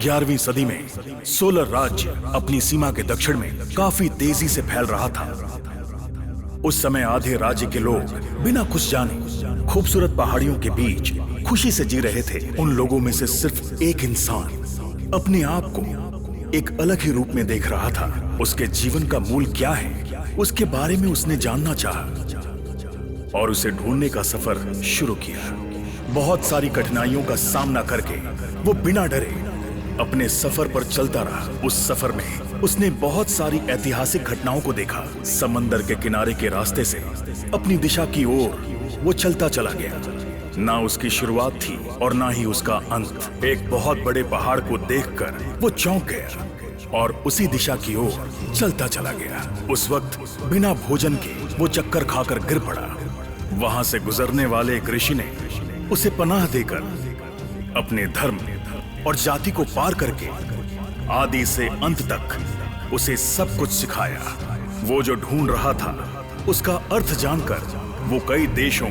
11वीं सदी में सोलर राज्य अपनी सीमा के दक्षिण में काफी तेजी से फैल रहा था। उस समय आधे राज्य के लोग बिना कुछ जाने खूबसूरत पहाड़ियों के बीच खुशी से जी रहे थे। उन लोगों में से सिर्फ एक इंसान अपने आप को एक अलग ही रूप में देख रहा था। उसके जीवन का मूल क्या है, उसके बारे में उसने जानना चाहा और उसे ढूंढने का सफर शुरू किया। बहुत सारी कठिनाइयों का सामना करके वो बिना डरे अपने सफर पर चलता रहा। उस सफर में उसने बहुत सारी ऐतिहासिक घटनाओं को देखा। समंदर के किनारे के रास्ते से अपनी दिशा की ओर वो चलता चला गया। ना उसकी शुरुआत थी और ना ही उसका अंत। एक बहुत बड़े पहाड़ को देखकर वो चौंक गया और उसी दिशा की ओर चलता चला गया। उस वक्त बिना भोजन के वो चक्कर खाकर गिर पड़ा। वहां से गुजरने वाले एक ऋषि ने उसे पनाह देकर अपने धर्म और जाति को पार करके आदि से अंत तक उसे सब कुछ सिखाया। वो जो ढूंढ रहा था उसका अर्थ जानकर वो कई देशों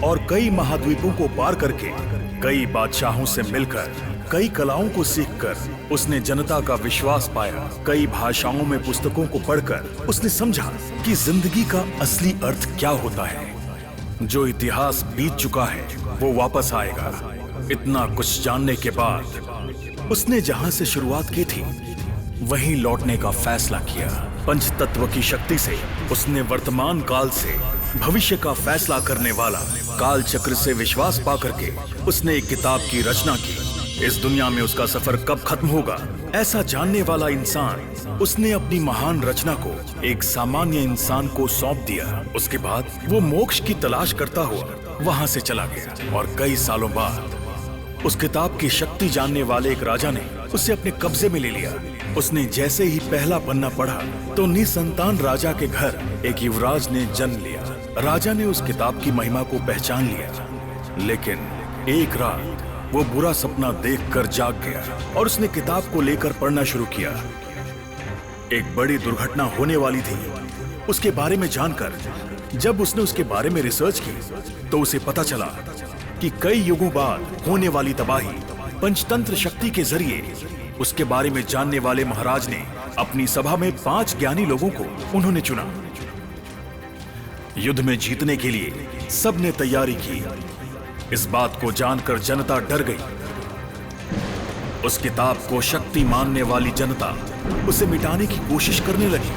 और कई महाद्वीपों को पार करके कई बादशाहों से मिलकर कई कलाओं को सीखकर उसने जनता का विश्वास पाया। कई भाषाओं में पुस्तकों को पढ़कर उसने समझा कि जिंदगी का असली अर्थ क्या होता है। जो इतिहास बीत चुका है वो वापस आएगा। इतना कुछ जानने के बाद उसने जहां से शुरुआत की थी वहीं लौटने का फैसला किया। पंचतत्व की शक्ति से उसने वर्तमान काल से भविष्य का फैसला करने वाला काल चक्र से विश्वास पाकर के उसने एक किताब की रचना की। इस दुनिया में उसका सफर कब खत्म होगा ऐसा जानने वाला इंसान उसने अपनी महान रचना को एक सामान्य इंसान को सौंप दिया। उसके बाद वो मोक्ष की तलाश करता हुआ वहां से चला गया और कई सालों बाद उस किताब की शक्ति जानने वाले एक राजा ने उसे अपने कब्जे में ले लिया। उसने जैसे ही पहला पन्ना पढ़ा तो निसंतान राजा के घर एक युवराज ने जन्म लिया। राजा ने उस किताब की महिमा को पहचान लिया, लेकिन एक रात वो बुरा सपना देखकर जाग गया और उसने किताब को लेकर पढ़ना शुरू किया। एक बड़ी दुर्घटना होने वाली थी। उसके बारे में जानकर जब उसने उसके बारे में रिसर्च की तो उसे पता चला कि कई युगों बाद होने वाली तबाही पंचतंत्र शक्ति के जरिए उसके बारे में जानने वाले महाराज ने अपनी सभा में 5 ज्ञानी लोगों को उन्होंने चुना। युद्ध में जीतने के लिए सबने तैयारी की। इस बात को जानकर जनता डर गई। उस किताब को शक्ति मानने वाली जनता उसे मिटाने की कोशिश करने लगी।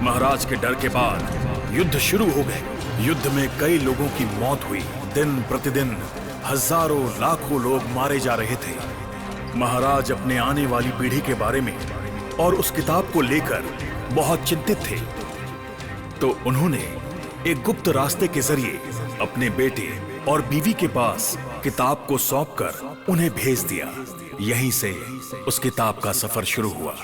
महाराज के डर के बाद युद्ध शुरू हो गए। युद्ध में कई लोगों की मौत हुई। दिन प्रतिदिन हजारों लाखों लोग मारे जा रहे थे। महाराज अपने आने वाली पीढ़ी के बारे में और उस किताब को लेकर बहुत चिंतित थे, तो उन्होंने एक गुप्त रास्ते के जरिए अपने बेटे और बीवी के पास किताब को सौंपकर उन्हें भेज दिया। यहीं से उस किताब का सफर शुरू हुआ।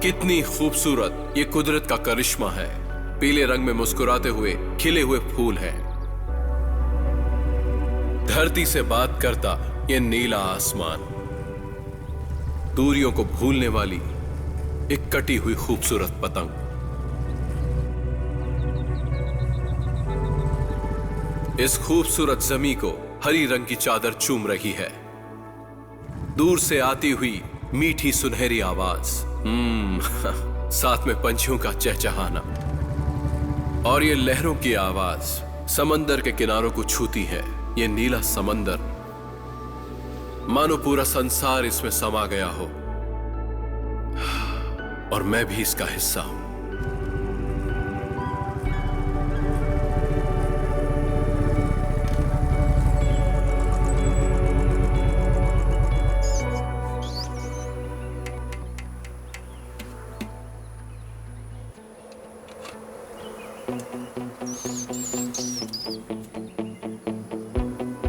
कितनी खूबसूरत ये कुदरत का करिश्मा है। पीले रंग में मुस्कुराते हुए खिले हुए फूल हैं। धरती से बात करता ये नीला आसमान। दूरियों को भूलने वाली एक कटी हुई खूबसूरत पतंग। इस खूबसूरत जमी को हरी रंग की चादर चूम रही है। दूर से आती हुई मीठी सुनहरी आवाज, साथ में पंछियों का चहचहाना और ये लहरों की आवाज समंदर के किनारों को छूती है। ये नीला समंदर मानो पूरा संसार इसमें समा गया हो और मैं भी इसका हिस्सा हूं।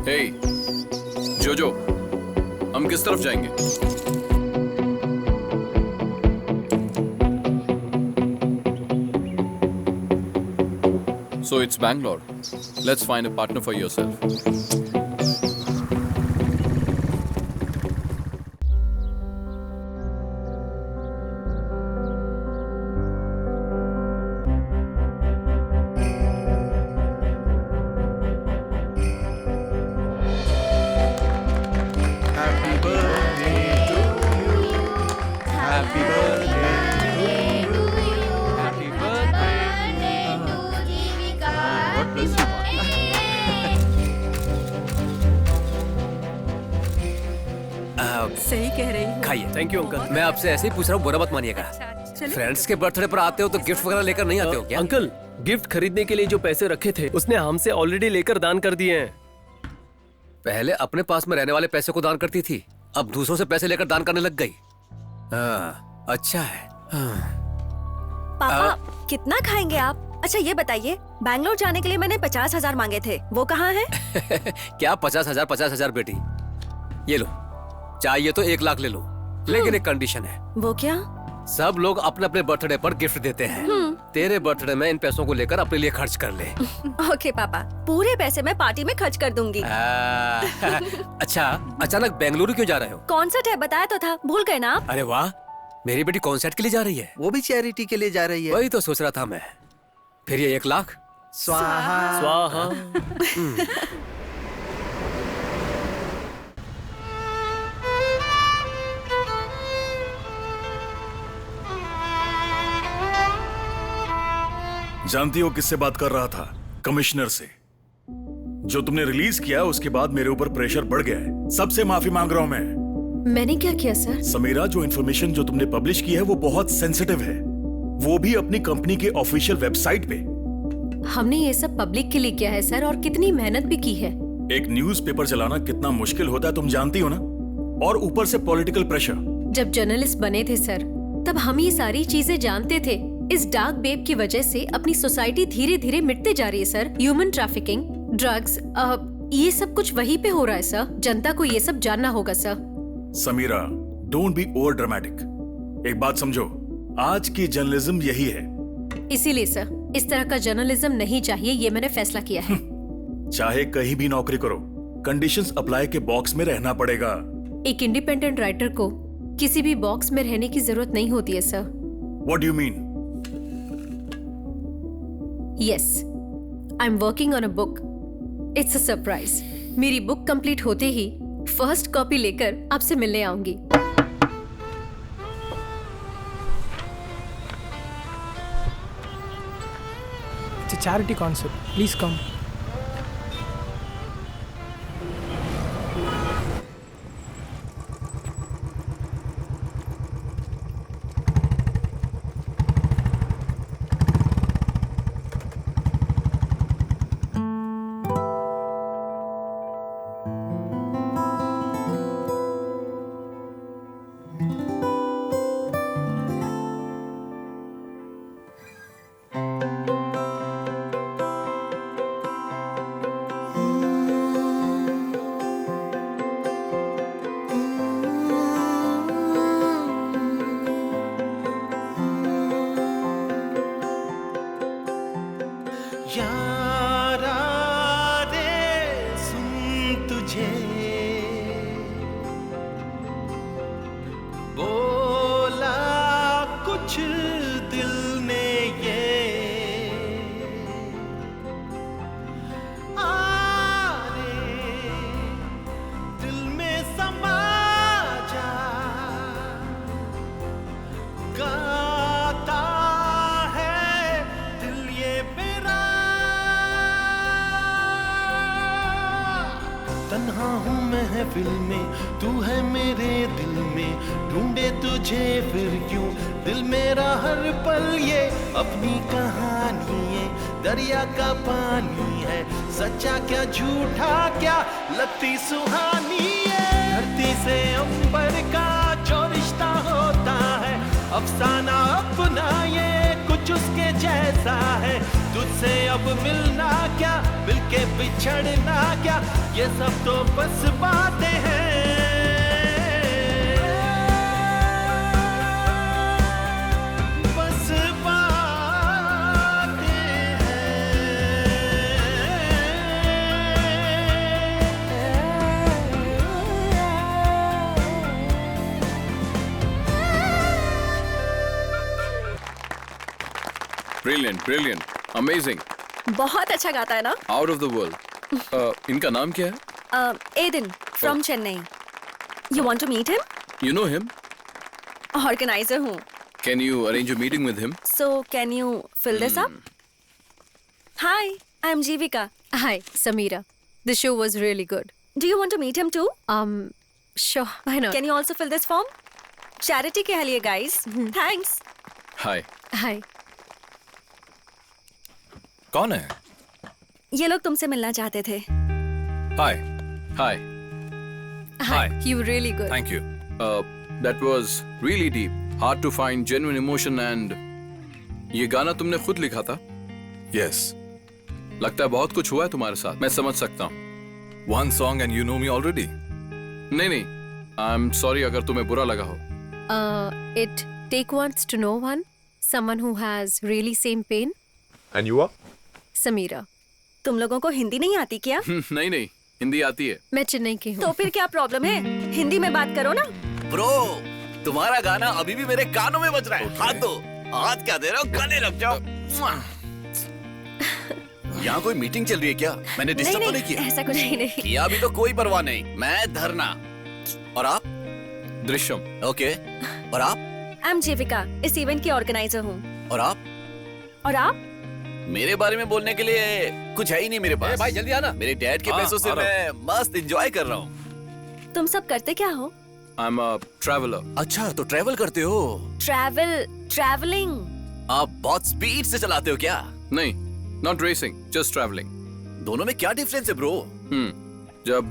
हे, जोजो, हम किस तरफ जाएंगे? So it's Bangalore. Let's find a partner for yourself. सही कह रही हूँ। खाइए। Thank you uncle. मैं आपसे ऐसे ही पूछ रहा हूँ, बुरा मत मानिएगा। फ्रेंड्स के बर्थडे पर आते हो तो गिफ्ट वगैरह लेकर नहीं आते हो क्या? अंकल, गिफ्ट खरीदने के लिए जो पैसे रखे थे उसने हमसे ऑलरेडी लेकर दान कर दिए हैं। पहले अपने पास में रहने वाले पैसे को दान करती थी, अब दूसरों से पैसे लेकर दान करने लग गई। हाँ, अच्छा है। पापा कितना खाएंगे आप? अच्छा ये बताइए, बैंगलोर जाने के लिए मैंने 50,000 मांगे थे, वो कहाँ है? क्या 50,000 बेटी? ये लो, चाहिए तो 1 लाख ले लो, लेकिन एक कंडीशन है। वो क्या? सब लोग अपने अपने बर्थडे पर गिफ्ट देते हैं। तेरे बर्थडे में इन पैसों को लेकर अपने लिए खर्च कर ले। ओके पापा, पूरे पैसे मैं पार्टी में खर्च कर दूंगी। अच्छा, अचानक बेंगलुरु क्यों जा रहे हो? कॉन्सर्ट है, बताया तो था, भूल गए ना आप? अरे वाह, मेरी बेटी कॉन्सर्ट के लिए जा रही है। वो भी चैरिटी के लिए जा रही है। वही तो सोच रहा था मैं। फिर ये 1 लाख स्वाहा स्वाहा। जानती हो किससे बात कर रहा था? कमिश्नर से। जो तुमने रिलीज किया उसके बाद मेरे ऊपर प्रेशर बढ़ गया है। सबसे माफी मांग रहा हूं मैं। मैंने क्या किया सर? समीरा, जो इन्फॉर्मेशन जो तुमने पब्लिश की है वो बहुत सेंसिटिव है, वो भी अपनी कंपनी के ऑफिशियल वेबसाइट पे। हमने ये सब पब्लिक के लिए किया है सर, और कितनी मेहनत भी की है। एक न्यूज़पेपर चलाना कितना मुश्किल होता है तुम जानती हो ना, और ऊपर से पॉलिटिकल प्रेशर। जब जर्नलिस्ट बने थे सर, तब हम ये सारी चीजें जानते थे। इस डार्क वेब की वजह से अपनी सोसाइटी धीरे धीरे मिटते जा रही है सर। ह्यूमन ट्रैफिकिंग, ड्रग्स, ये सब कुछ वहीं पे हो रहा है सर। जनता को ये सब जानना होगा sir. Sameera, don't be over dramatic. एक बात समझो, आज की जर्नलिज्म यही है। इसीलिए सर, इस तरह का जर्नलिज्म नहीं चाहिए, ये मैंने फैसला किया है। चाहे कहीं भी नौकरी करो, कंडीशंस अप्लाई के बॉक्स में रहना पड़ेगा। एक इंडिपेंडेंट राइटर को किसी भी बॉक्स में रहने की जरूरत नहीं होती है sir. What do you mean? Yes, I'm working on a book. It's a surprise. मेरी बुक कंप्लीट होते ही फर्स्ट कॉपी लेकर आपसे मिलने आऊंगी। It's a charity concept. Please come. यारा रे सुन तुझे बोला कुछ दिल ने ये रे दिल में समा जा गाता है दिल ये मेरा तन्हा हूँ महफिल में, तू है मेरे दिल में, ढूंढे तुझे फिर क्यों दिल मेरा हर पल ये अपनी कहानी है, दरिया का पानी है, सच्चा क्या झूठा क्या लगती सुहानी है। धरती से अंबर का जो रिश्ता होता है, अफसाना अपना ये कुछ उसके जैसा है, तुझसे तुमसे अब मिलना क्या, मिलके बिछड़ना क्या, ये सब तो बस बातें हैं। बस बातें ब्रिलियंट ब्रिलियंट अमेजिंग, बहुत अच्छा गाता है ना? Out of the world. इनका नाम क्या है? Aidan from Chennai. You want to meet him? You know him? Organizer हूँ। Can you arrange a meeting with him? So can you fill this up? Hi, I'm Jeevika. Hi, Samira. The show was really good. Do you want to meet him too? Sure, why not? Can you also fill this form? Charity के लिए guys. Thanks. हाय। Hi. कौन है? ये लोग तुमसे मिलना चाहते थे। हाय। हाय। Hi. You were really good. Thank you. That was really deep. Hard to find genuine emotion and ये गाना तुमने खुद लिखा था? यस। लगता है बहुत कुछ हुआ है तुम्हारे साथ, मैं समझ सकता हूँ। One song and you know me already. नहीं नहीं, आई एम सॉरी अगर तुम्हें बुरा लगा हो। It take once to know one. Someone who has really same pain. And you are? Samira. तुम लोगों को हिंदी नहीं आती क्या? नहीं नहीं, हिंदी आती है। मैं चेन्नई की हूँ। तो फिर क्या प्रॉब्लम है? हिंदी में बात करो ना। ब्रो, तुम्हारा गाना अभी भी मेरे कानों में बज रहा है। हाथ दो, हाथ क्या दे रहे हो? गले लग जाओ। यहाँ कोई मीटिंग चल रही है क्या? मैंने डिस्टर्ब तो नहीं किया? ऐसा कुछ नहीं। किया भी तो कोई परवाह नहीं। मैं धरना। और आप? दृश्यम। ओके। और आप? I'm जीविका, इस इवेंट की ऑर्गेनाइजर हूँ। और आप? और आप? मेरे बारे में बोलने के लिए कुछ है ही नहीं मेरे पास। भाई जल्दी आना। मेरे डैड के पैसों से मैं मस्त एंजॉय कर रहा हूँ। तुम सब करते क्या हो? I'm a traveler. अच्छा, तो ट्रैवल करते हो? ट्रैवलिंग। आप बहुत स्पीड से चलाते हो क्या? नहीं, not racing, just traveling. दोनों में क्या डिफरेंस है ब्रो? जब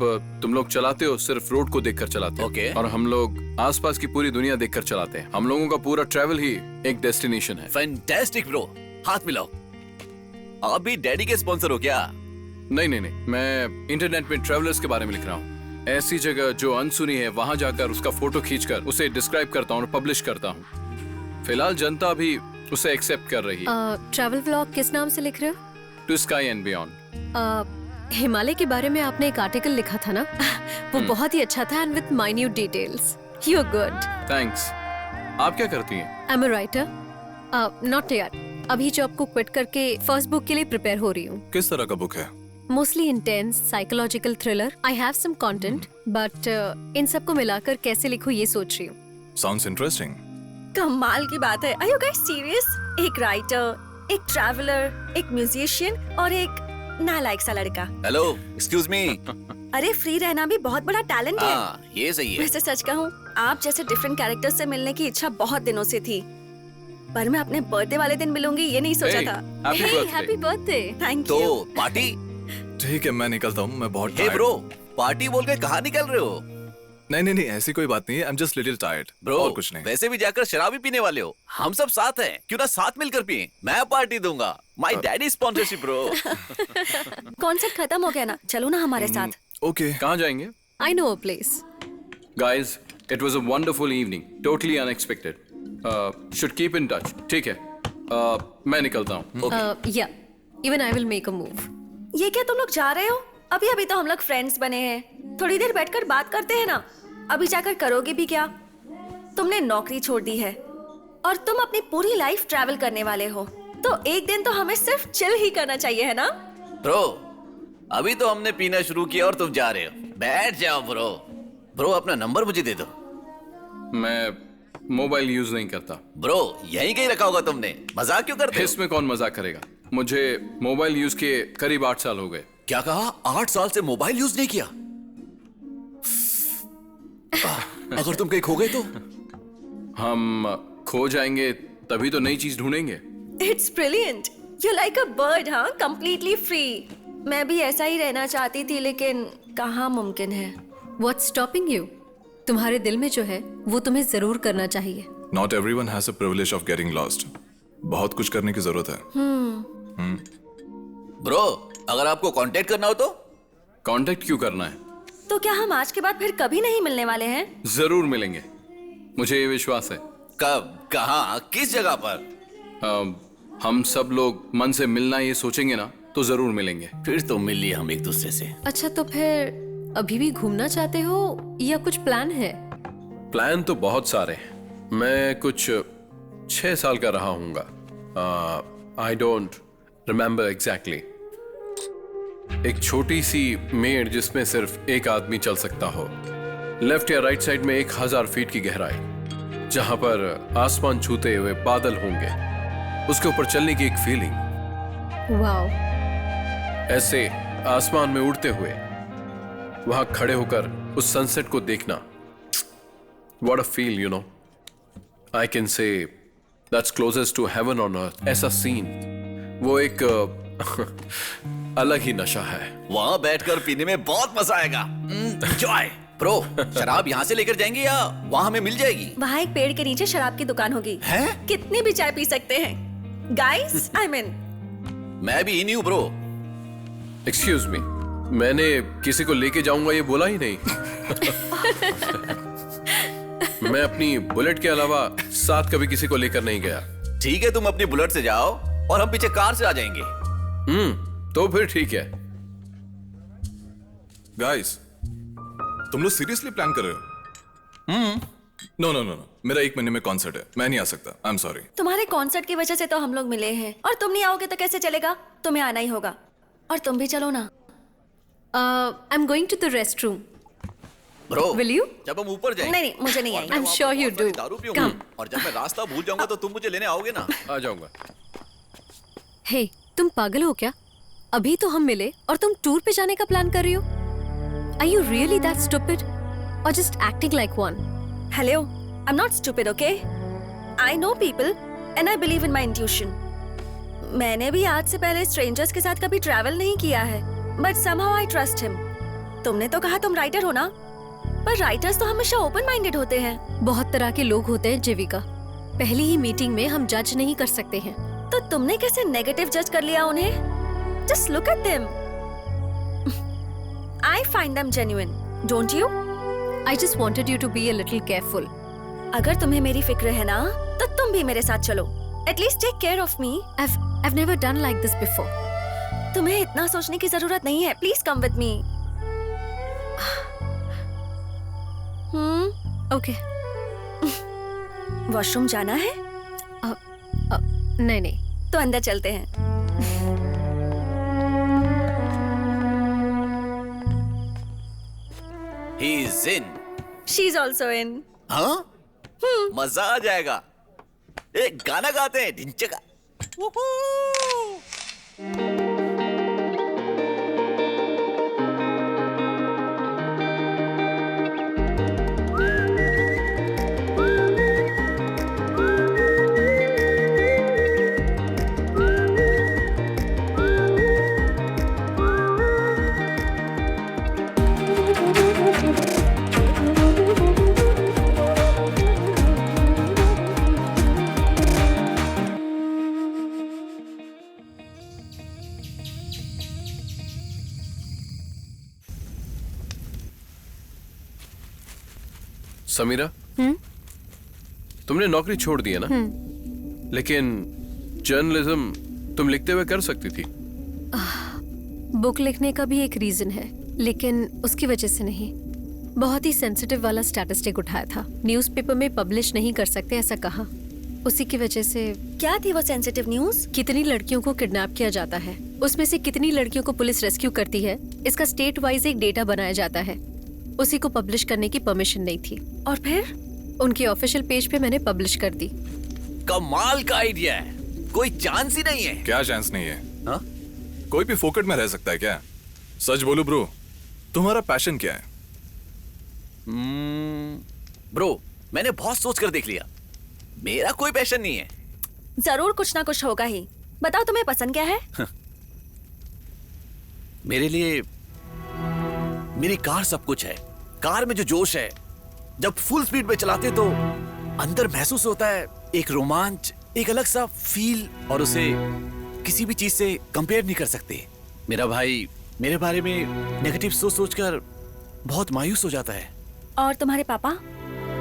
तुम लोग चलाते हो सिर्फ रोड को देखकर चलाते हो। Okay. और हम लोग आसपास की पूरी दुनिया देखकर चलाते हैं। हम लोगों का पूरा ट्रैवल ही एक डेस्टिनेशन है। फैंटास्टिक ब्रो, हाथ मिलाओ। आप भी डैडी के स्पॉन्सर हो क्या? नहीं नहीं नहीं, मैं इंटरनेट में ट्रैवलर्स के बारे में लिख रहा हूँ। ऐसी जगह जो अनसुनी है वहां जाकर उसका फोटो खींचकर उसे डिस्क्राइब करता हूँ और पब्लिश करता हूँ। फिलहाल जनता भी उसे एक्सेप्ट कर रही है। ट्रैवल व्लॉग किस नाम से लिख रहे हो? To sky and beyond. Himalaya के बारे में आपने एक आर्टिकल लिखा था ना? वो बहुत ही अच्छा था and with minute details. You are good. Thanks. आप क्या करती हैं? I am a writer. Not यार, अभी जॉब को क्विट करके फर्स्ट बुक के लिए प्रिपेयर हो रही हूँ। किस तरह का बुक है? Mostly intense psychological thriller. I have some content but इन सबको मिलाकर कैसे लिखूं ये सोच रही हूँ। Sounds interesting. कमाल की बात है। Are you guys serious? एक राइटर, एक ट्रैवलर, एक म्यूजिशियन और एक नालायक सा लड़का। Hello, excuse me. अरे फ्री रहना भी बहुत बड़ा टैलेंट है। हाँ, ये सही है। वैसे सच कहूँ, आप जैसे डिफरेंट कैरेक्टर्स से मिलने की इच्छा बहुत दिनों से थी, पर मैं अपने बर्थडे वाले दिन मिलूंगी ये नहीं सोचा था। Happy birthday. Thank you. तो पार्टी? ठीक है, मैं निकलता हूँ, मैं बहुत हे ब्रो, पार्टी बोल के कहाँ निकल रहे हो? नहीं, ऐसी कोई बात नहीं है। I am just little tired. Bro, और कुछ नहीं। वैसे भी जाकर शराब ही पीने वाले हो। हम सब साथ हैं, क्यों ना साथ मिलकर पिए? मैं पार्टी दूंगा। My daddy sponsorship bro. Concert खत्म हो गया ना, चलो ना हमारे साथ। ओके। कहाँ जाएंगे? I know a place. Guys, it was a wonderful evening, totally unexpected. Should keep in touch. ठीक है, मैं निकलता हूँ। या even I will make a move. ये क्या तुम लोग जा रहे हो? अभी अभी तो हम लोग फ्रेंड्स बने हैं। थोड़ी देर बैठकर बात करते हैं ना। अभी जाकर करोगे भी क्या? तुमने नौकरी छोड़ दी है और तुम अपनी पूरी लाइफ ट्रैवल करने वाले हो, तो एक दिन तो हमें सिर्फ चिल ही करना चाहिए, है ना? ब्रो, अभी तो हमने पीना शुरू किया और तुम जा रहे हो। बैठ जाओ ब्रो। ब्रो, अपना नंबर मुझे दे दो। मैं मोबाइल यूज नहीं करता। ब्रो, यहीं कहीं रखा होगा तुमने। मजाक क्यों करते हो? इसमें कौन मजाक करेगा? मुझे मोबाइल यूज के करीब 8 साल हो गए। क्या कहा? 8 साल से मोबाइल यूज नहीं किया? अगर तुम कहीं खो गए तो? हम खो जाएंगे तभी तो नई चीज ढूंढेंगे। It's brilliant. You like a bird, हाँ, कंप्लीटली फ्री। मैं भी ऐसा ही रहना चाहती थी, लेकिन कहाँ मुमकिन है। What's stopping you? तुम्हारे दिल में जो है वो तुम्हें जरूर करना चाहिए। Not everyone has a privilege of getting lost. बहुत कुछ करने की जरूरत है। ब्रो, अगर आपको कांटेक्ट करना हो तो कांटेक्ट क्यों करना है? तो क्या हम आज के बाद फिर कभी नहीं मिलने वाले हैं? जरूर मिलेंगे, मुझे ये विश्वास है। कब, कहाँ, किस जगह पर? हम सब लोग मन से मिलना ये सोचेंगे ना तो जरूर मिलेंगे। फिर तो मिल लिए हम एक दूसरे से। अच्छा, तो फिर अभी भी घूमना चाहते हो या कुछ प्लान है? प्लान तो बहुत सारे हैं। मैं कुछ 6 साल का रहा हूँगा। I don't remember exactly. एक छोटी सी मेड़ जिसमें सिर्फ एक आदमी चल सकता हो, लेफ्ट या राइट साइड में 1000 फीट की गहराई, जहां पर आसमान छूते हुए बादल होंगे, उसके ऊपर चलने की एक फीलिंग। वाओ। ऐसे आसमान में उड़ते हुए वहां खड़े होकर उस सनसेट को देखना, what a feel, you know. I can say that's closest to heaven on earth. ऐसा सीन, वो एक अलग ही नशा है। वहां बैठकर पीने में बहुत मजा आएगा। एंजॉय। ब्रो, शराब यहाँ से लेकर जाएंगे या वहाँ हमें मिल जाएगी? वहाँ एक पेड़ के नीचे शराब की दुकान होगी। हैं? कितनी भी चाय पी सकते हैं। Guys, I mean. मैं भी इन हूँ ब्रो। एक्सक्यूज मी, मैंने किसी को लेके जाऊंगा ये बोला ही नहीं। मैं अपनी बुलेट के अलावा साथ कभी किसी को लेकर नहीं गया। ठीक है, तुम अपनी बुलेट से जाओ और हम पीछे कार से आ जाएंगे। तो फिर ठीक है। गाइस, तुम लोग सीरियसली प्लान कर रहे हो? नो नो नो नो, मेरा 1 महीने में कॉन्सर्ट है, मैं नहीं आ सकता। I am sorry. तुम्हारे कॉन्सर्ट की वजह से तो हम लोग मिले हैं, और तुम नहीं आओगे तो कैसे चलेगा? तुम्हें आना ही होगा। और तुम भी चलो ना। I am going to the restroom. Bro, Will you? जब हम ऊपर जाएंगे। नहीं, मुझे नहीं आएगी। I'm sure you do. दारू पीऊंगा। Come. और जब मैं रास्ता भूल जाऊंगा तो तुम मुझे लेने आओगे ना? आ जाऊंगा। हे, तुम पागल हो क्या? अभी तो हम मिले और तुम टूर पे जाने का प्लान कर रही हो? Are you really that stupid? Or just acting like one? Hello, I'm not stupid, okay? I know people and I believe in my intuition. मैंने भी आज से पहले स्ट्रेंजर्स के साथ कभी ट्रैवल नहीं किया है, but somehow I trust him. तुमने तो कहा तुम राइटर हो ना? पर राइटर्स तो हमेशा ओपन माइंडेड होते हैं। बहुत तरह के लोग होते हैं जीविका। पहली ही मीटिंग में हम जज नहीं कर सकते हैं। तो तुमने कैसे नेगेटिव जज कर लिया उन्हें? Just look at them. I find them genuine, don't you? I just wanted you to be a little careful. अगर तुम्हें मेरी फिक्र है ना, तो तुम भी मेरे साथ चलो। At least take care of me. I've never done like this before. तुम्हें इतना सोचने की जरूरत नहीं है। Please come with me. Okay. Washroom जाना है? नहीं नहीं। तो अंदर चलते हैं। He is in. She's also in. हाँ? मजा आ जाएगा। एक गाना गाते हैं, ढिंचका। समीरा, तुमने नौकरी छोड़ दी है ना? लेकिन जर्नलिज्म तुम लिखते हुए कर सकती थी। बुक लिखने का भी एक रीजन है, लेकिन उसकी वजह से नहीं। बहुत ही सेंसिटिव वाला स्टैटिस्टिक उठाया था। न्यूज़पेपर में पब्लिश नहीं कर सकते ऐसा कहा। उसी की वजह से। क्या थी वो सेंसिटिव न्यूज़? कितनी लड़कियों को किडनैप किया जाता है, उसमें से कितनी लड़कियों को पुलिस रेस्क्यू करती है, इसका स्टेट वाइज एक डेटा बनाया जाता है। उसी को पब्लिश करने की परमिशन नहीं थी। और फिर उनके ऑफिशियल पेज पे मैंने पब्लिश कर दी। कमाल का आइडिया है। कोई चांस ही नहीं है। क्या चांस नहीं है? हाँ? कोई भी फोकट में रह सकता है क्या? सच बोलो ब्रो, तुम्हारा पैशन क्या है? ब्रो, मैंने बहुत सोच कर देख लिया। मेरा कोई पैशन नहीं है। जरूर कुछ ना कुछ होगा ही। बताओ तुम्हें पसंद क्या है? मेरे लिए मेरी कार सब कुछ है। कार में जो जोश है, जब फुल स्पीड में चलाते तो अंदर महसूस होता है एक रोमांच, एक अलग सा फील, और उसे किसी भी चीज से कंपेयर नहीं कर सकते। मेरा भाई मेरे बारे में नेगेटिव सोच सोचकर बहुत मायूस हो जाता है। और तुम्हारे पापा?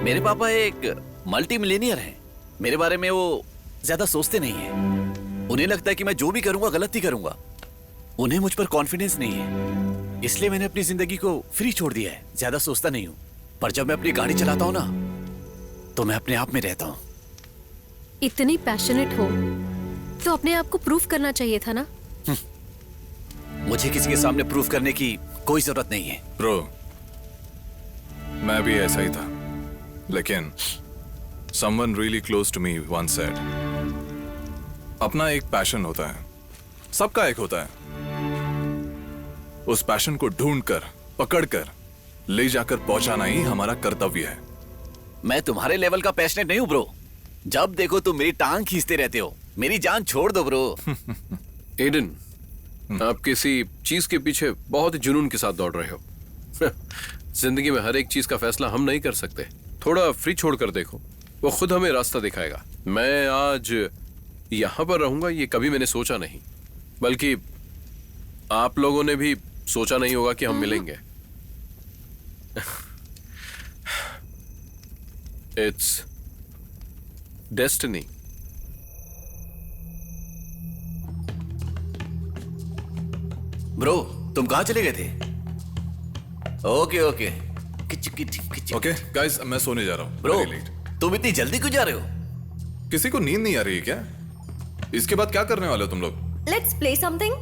मेरे पापा एक मल्टी मिलेनियर हैं। मेरे बारे में वो ज्यादा सोचते नहीं है। उन्हें लगता है कि मैं जो भी करूंगा गलत ही करूंगा। उन्हें मुझ पर कॉन्फिडेंस नहीं है, इसलिए मैंने अपनी जिंदगी को फ्री छोड़ दिया है। ज्यादा सोचता नहीं हूँ, पर जब मैं अपनी गाड़ी चलाता हूँ ना, तो मैं अपने आप में रहता हूँ। इतनी पैशनेट हो तो अपने आप को प्रूफ करना चाहिए था ना। मुझे किसी के सामने प्रूफ करने की कोई जरूरत नहीं है। ब्रो, मैं भी ऐसा ही था, लेकिन someone really close to me once said, अपना एक पैशन होता है, सबका एक होता है। उस पैशन को ढूंढकर, पकड़कर, ले जाकर पहुंचाना ही हमारा कर्तव्य है। मैं तुम्हारे लेवल का पैशनेट नहीं हूं ब्रो। जब देखो तुम मेरी टांग खींचते रहते हो। मेरी जान छोड़ दो ब्रो। एडन, आप किसी चीज के पीछे बहुत ही जुनून के साथ दौड़ रहे हो। जिंदगी में हर एक चीज का फैसला हम नहीं कर सकते। थोड़ा फ्री छोड़कर देखो, वो खुद हमें रास्ता दिखाएगा। मैं आज यहां पर रहूंगा ये कभी मैंने सोचा नहीं, बल्कि आप लोगों ने भी सोचा नहीं होगा कि हम मिलेंगे। It's destiny. ब्रो, तुम कहां चले गए थे? Okay okay. ओके गाइस, मैं सोने जा रहा हूं। Bro, Very late। तुम इतनी जल्दी क्यों जा रहे हो? किसी को नींद नहीं आ रही है क्या? इसके बाद क्या करने वाले हो तुम लोग? Let's play something.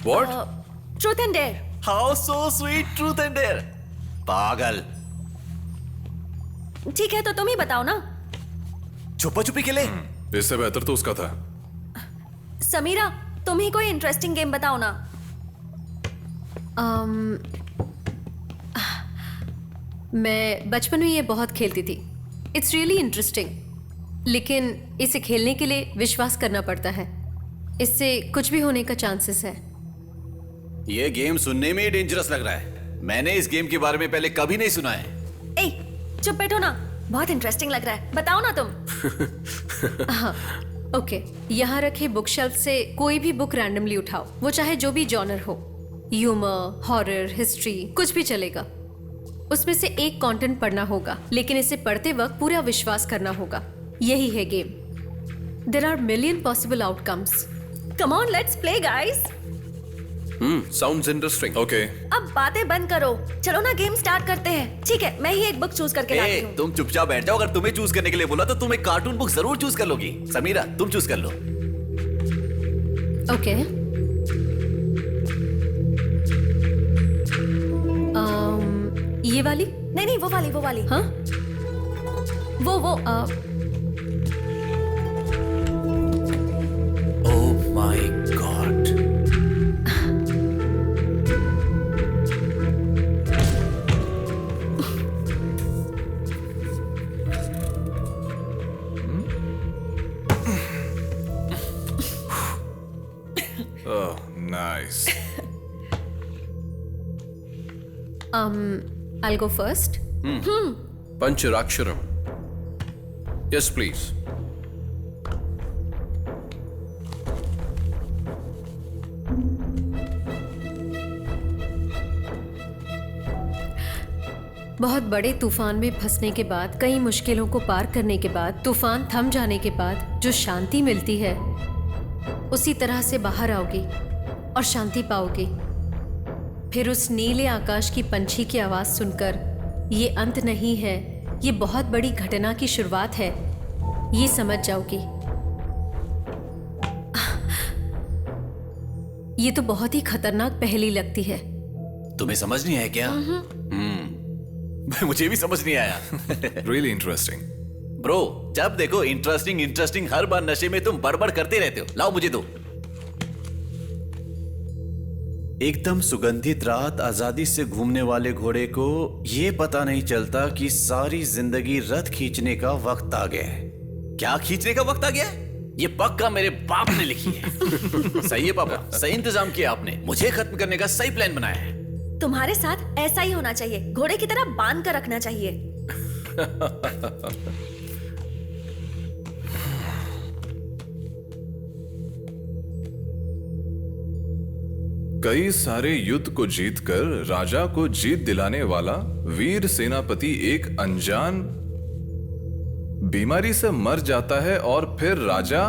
What? Truth and dare. How so sweet, truth and dare. पागल। ठीक है, तो तुम ही बताओ ना। छुपा छुपी के लिए? इससे बेहतर तो उसका था। समीरा, तुम ही कोई इंटरेस्टिंग गेम बताओ ना। मैं बचपन में ये बहुत खेलती थी। इट्स रियली इंटरेस्टिंग, लेकिन इसे खेलने के लिए विश्वास करना पड़ता है। इससे कुछ भी होने का चांसेस है। ये गेम सुनने में ही डेंजरस लग रहा है। मैंने इस गेम के बारे में पहले कभी नहीं सुना है। ए, चुप बैठो ना, बहुत इंटरेस्टिंग लग रहा है, बताओ ना तुम। हाँ, ओके। यहाँ रखे बुक शेल्फ से कोई भी बुक रैंडमली उठाओ, वो चाहे जो भी जॉनर हो, ह्यूमर, हॉरर, हिस्ट्री, कुछ भी चलेगा। उसमें से एक कंटेंट पढ़ना होगा, लेकिन इसे पढ़ते वक्त पूरा विश्वास करना होगा। यही है game. There are million possible outcomes. Come on, let's play guys. Sounds interesting. Okay. अब बातें बंद करो, चलो ना गेम स्टार्ट करते हैं। ठीक है, मैं ही एक बुक चूज करके लाती हूँ। तुम चुपचाप बैठ जाओ। अगर तुम्हें चूज करने के लिए बोला तो तुम एक कार्टून बुक जरूर चूज कर लोगी। समीरा, तुम चूज कर लो। ओके। ये वाली? नहीं नहीं, वो वाली, वो वाली। हाँ, वो oh my God. Oh, nice. I'll go first. पंचराक्षरम। Yes please. बहुत बड़े तूफान में फंसने के बाद, कई मुश्किलों को पार करने के बाद, तूफान थम जाने के बाद जो शांति मिलती है, उसी तरह से बाहर आओगी और शांति पाओगी। फिर उस नीले आकाश की पंछी की आवाज सुनकर, ये अंत नहीं है, ये बहुत बड़ी घटना की शुरुआत है, ये समझ जाओगी। ये तो बहुत ही खतरनाक पहेली लगती है। तुम्हें समझ नहीं आया क्या? मुझे भी समझ नहीं आया। Really interesting. ब्रो, जब देखो इंटरेस्टिंग इंटरेस्टिंग, हर बार नशे में तुम बड़बड़ करते रहते हो। लाओ मुझे दो। एकदम सुगंधित रात, आजादी से घूमने वाले घोड़े को ये पता नहीं चलता कि सारी जिंदगी रथ खींचने का वक्त आ गया है। क्या खींचने का वक्त आ गया है? ये पक्का मेरे बाप ने लिखी है। सही है पापा, सही इंतजाम किया आपने। मुझे खत्म करने का सही प्लान बनाया है। तुम्हारे साथ ऐसा ही होना चाहिए, घोड़े की तरह बांध कर रखना चाहिए। कई सारे युद्ध को जीतकर राजा को जीत दिलाने वाला वीर सेनापति एक अनजान बीमारी से मर जाता है और फिर राजा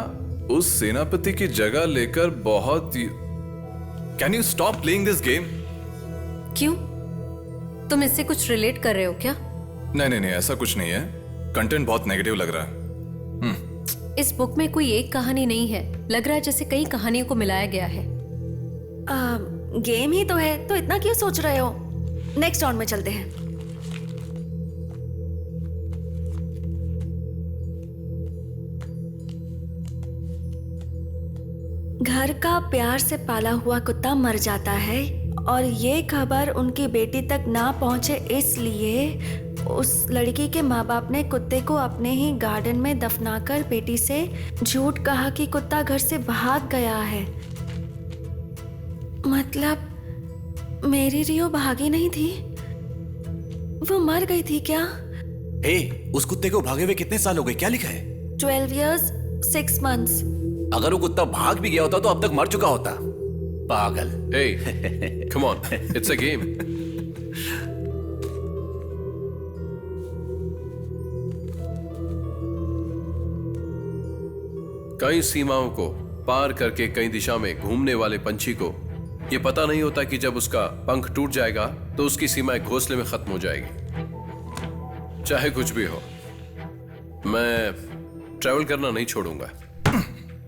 उस सेनापति की जगह लेकर बहुत। Can you stop playing this game? क्यों? तुम इससे कुछ रिलेट कर रहे हो क्या? नहीं, ऐसा कुछ नहीं है। कंटेंट बहुत नेगेटिव लग रहा है। इस बुक में कोई एक कहानी नहीं है, लग रहा है जैसे कई कहानियों को मिलाया गया है। गेम ही तो है, तो इतना क्यों सोच रहे हो? नेक्स्ट राउंड में चलते हैं। घर का प्यार से पाला हुआ कुत्ता मर जाता है और ये खबर उनकी बेटी तक ना पहुंचे, इसलिए उस लड़की के माँ बाप ने कुत्ते को अपने ही गार्डन में दफनाकर बेटी से झूठ कहा कि कुत्ता घर से भाग गया है। मतलब मेरी रियो भागी नहीं थी, वो मर गई थी क्या? उस कुत्ते को भागे हुए कितने साल हो गए? क्या लिखा है? 12 years 6 months। अगर वो कुत्ता भाग भी गया होता तो अब तक मर चुका होता। पागल। Hey, come on, it's a game. कई सीमाओं को पार करके कई दिशा में घूमने वाले पंछी को यह पता नहीं होता कि जब उसका पंख टूट जाएगा तो उसकी सीमा एक घोंसले में खत्म हो जाएगी। चाहे कुछ भी हो, मैं ट्रैवल करना नहीं छोड़ूंगा।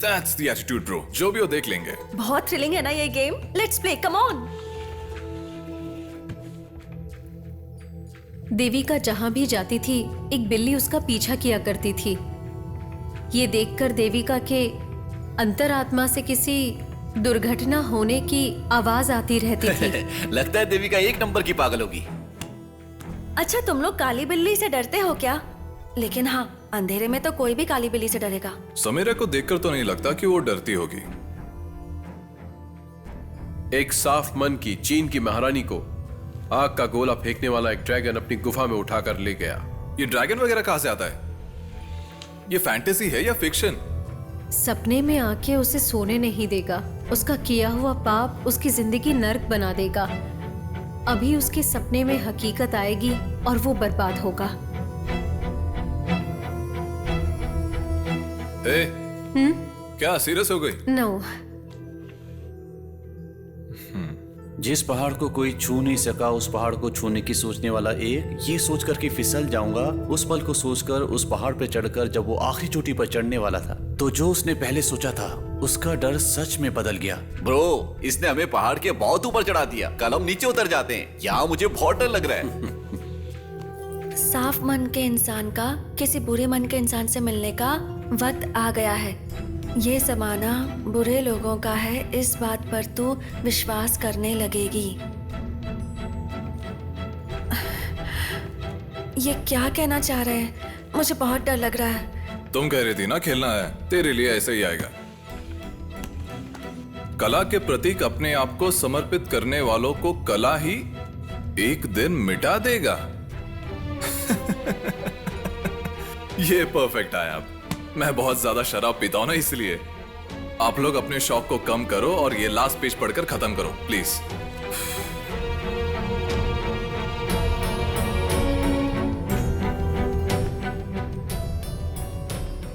That's the attitude, bro. जो भी हो देख लेंगे। बहुत थ्रिलिंग है ना ये game. Let's play, come on. Devika जहां भी जाती थी, एक बिल्ली उसका पीछा किया करती थी। ये देखकर देविका के अंतरात्मा से किसी दुर्घटना होने की आवाज आती रहती थी। लगता है देविका एक नंबर की पागल होगी। अच्छा, तुम लोग काली बिल्ली से डरते हो क्या? लेकिन हाँ, अंधेरे में तो कोई भी काली बिल्ली से डरेगा। समीरा को देखकर तो नहीं लगता कि वो डरती होगी। एक साफ मन की चीन की महारानी को आग का गोला फेंकने वाला एक ड्रैगन अपनी गुफा में उठाकर ले गया। ये ड्रैगन वगैरह कहां से आता है? ये फैंटेसी है या फिक्शन? सपने में आके उसे सोने नहीं देगा। उसका किया हुआ पाप उसकी जिंदगी नर्क बना देगा। अभी उसके सपने में हकीकत आएगी और वो बर्बाद होगा। क्या सीरियस हो गई? नो। जिस पहाड़ को कोई छू नहीं सका उस पहाड़ को छूने की सोचने वाला एक, ये सोचकर कि फिसल जाऊंगा, उस पल को सोचकर उस पहाड़ पे चढ़कर जब वो आखिरी चोटी पर चढ़ने वाला था तो जो उसने पहले सोचा था उसका डर सच में बदल गया। ब्रो, इसने हमें पहाड़ के बहुत ऊपर चढ़ा दिया। कल हम नीचे उतर जाते हैं। यहाँ मुझे बहुत डर लग रहा है। साफ मन के इंसान का किसी बुरे मन के इंसान से मिलने का वक्त आ गया है। ये जमाना बुरे लोगों का है, इस बात पर तू विश्वास करने लगेगी। ये क्या कहना चाह रहे हैं? मुझे बहुत डर लग रहा है। तुम कह रही थी ना खेलना है, तेरे लिए ऐसे ही आएगा। कला के प्रतीक अपने आप को समर्पित करने वालों को कला ही एक दिन मिटा देगा। ये परफेक्ट आया। अब मैं बहुत ज्यादा शराब पीता हूं ना, इसलिए आप लोग अपने शौक को कम करो और ये लास्ट पेज पढ़कर खत्म करो प्लीज।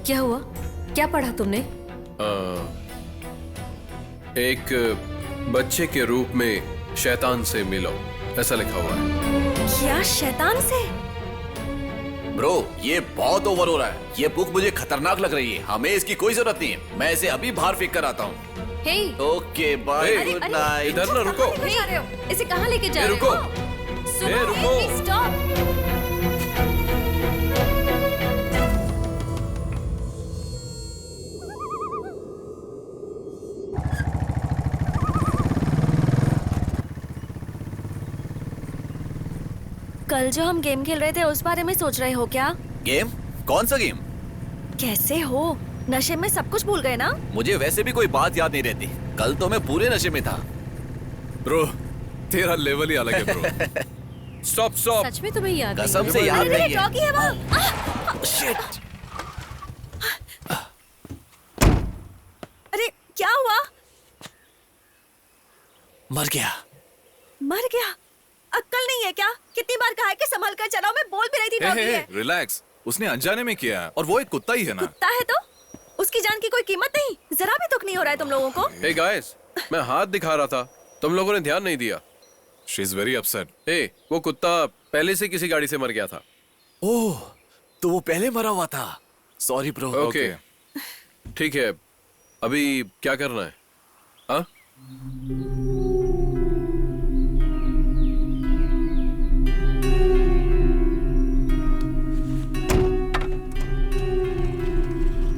क्या हुआ? क्या पढ़ा तुमने? एक बच्चे के रूप में शैतान से मिलो, ऐसा लिखा हुआ है। क्या शैतान से? ब्रो, ये बहुत ओवर हो रहा है। ये बुक मुझे खतरनाक लग रही है। हमें इसकी कोई जरूरत नहीं है। मैं इसे अभी बाहर फेंक कर आता हूँ। हे, ओके बाय, गुड नाइट। इधर ना रुको। इसे कहाँ लेके जा रहे हो? रुको। रुको। स्टॉप। कल जो हम गेम खेल रहे थे उस बारे में सोच रहे हो क्या? गेम? कौन सा गेम? कैसे हो? नशे में सब कुछ भूल गए ना? मुझे वैसे भी कोई बात याद नहीं रहती। कल तो मैं पूरे नशे में था। ब्रो, तेरा लेवल ही अलग है ब्रो। Stop stop. सच में तुम्हें याद नहीं? कसम से याद नहीं है। डॉगी है वो। शिट। अरे क्या हुआ? मर गया। मर गया? अक्ल नहीं है क्या? कितनी बार कहा है कि संभल कर चलाओ, मैं बोल भी रही थी डॉगी है। रिलैक्स, उसने अनजाने में किया है और वो एक कुत्ता ही है ना। कुत्ता है तो उसकी जान की कोई कीमत नहीं? जरा भी दुख नहीं हो रहा है तुम लोगों को? हे गाइस, मैं हाथ दिखा रहा था, तुम लोगों ने ध्यान नहीं दिया। She is very upset. वो कुत्ता पहले से किसी गाड़ी से मर गया था। ओह, तो वो पहले मरा हुआ था। Sorry bro. ओके, ठीक है, अभी क्या करना है? हाँ?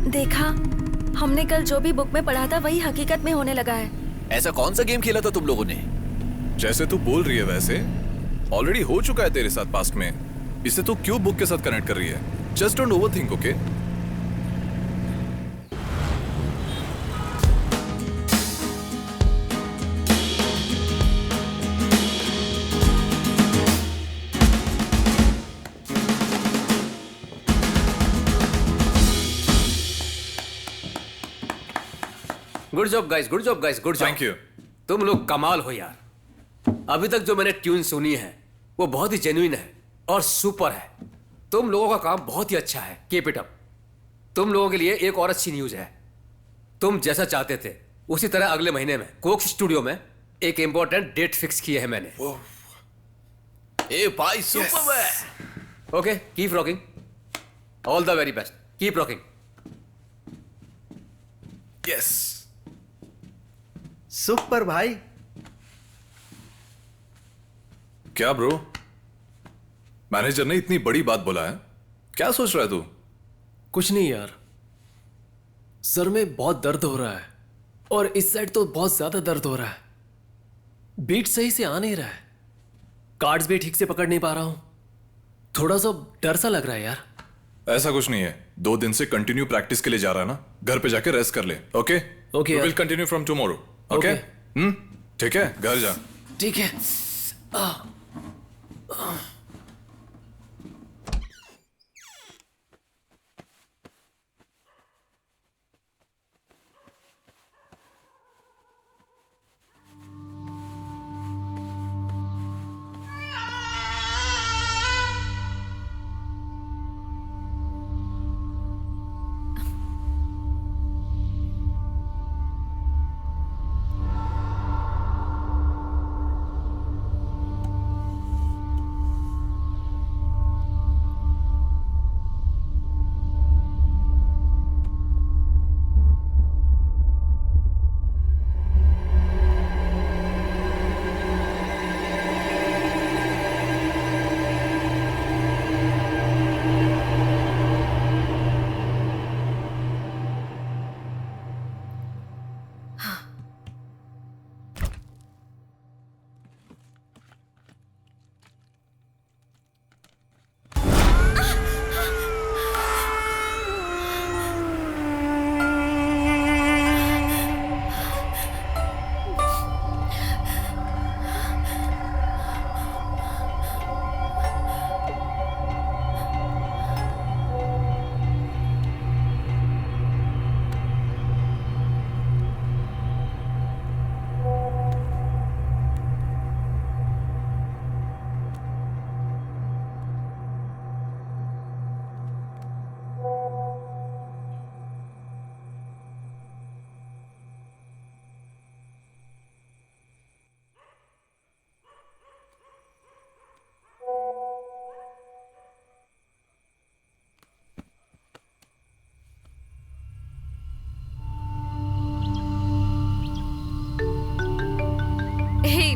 देखा, हमने कल जो भी बुक में पढ़ा था वही हकीकत में होने लगा है। ऐसा कौन सा गेम खेला था तुम लोगों ने? जैसे तू बोल रही है वैसे ऑलरेडी हो चुका है तेरे साथ पास्ट में। इसे तू क्यों बुक के साथ कनेक्ट कर रही है? Just don't overthink, okay? Good job guys, good job guys, good job. Thank you. तुम लोग कमाल हो यार। अभी तक जो मैंने ट्यून सुनी है वो बहुत ही जेन्युइन है और सुपर है। तुम लोगों का काम बहुत ही अच्छा है, कीप इट अप। तुम लोगों के लिए एक और अच्छी न्यूज है। तुम जैसा चाहते थे उसी तरह अगले महीने में कोक्स स्टूडियो में एक इंपॉर्टेंट डेट फिक्स की है मैंने। ए भाई, सुपर है। Okay, keep rocking. All the very best, keep rocking. Yes, super भाई। क्या ब्रो, मैनेजर ने इतनी बड़ी बात बोला है? क्या सोच रहा है तू? कुछ नहीं यार, सर में बहुत दर्द हो रहा है और इस साइड तो बहुत ज्यादा दर्द हो रहा है। बीट सही से आ नहीं रहा है, कार्ड्स भी ठीक से पकड़ नहीं पा रहा हूं। थोड़ा सा डर सा लग रहा है यार। ऐसा कुछ नहीं है, 2 दिन से कंटिन्यू प्रैक्टिस के लिए जा रहा है ना, घर पे जाके रेस्ट कर ले। Okay okay, will continue from tomorrow. Okay, ठीक है, घर जा। ठीक है।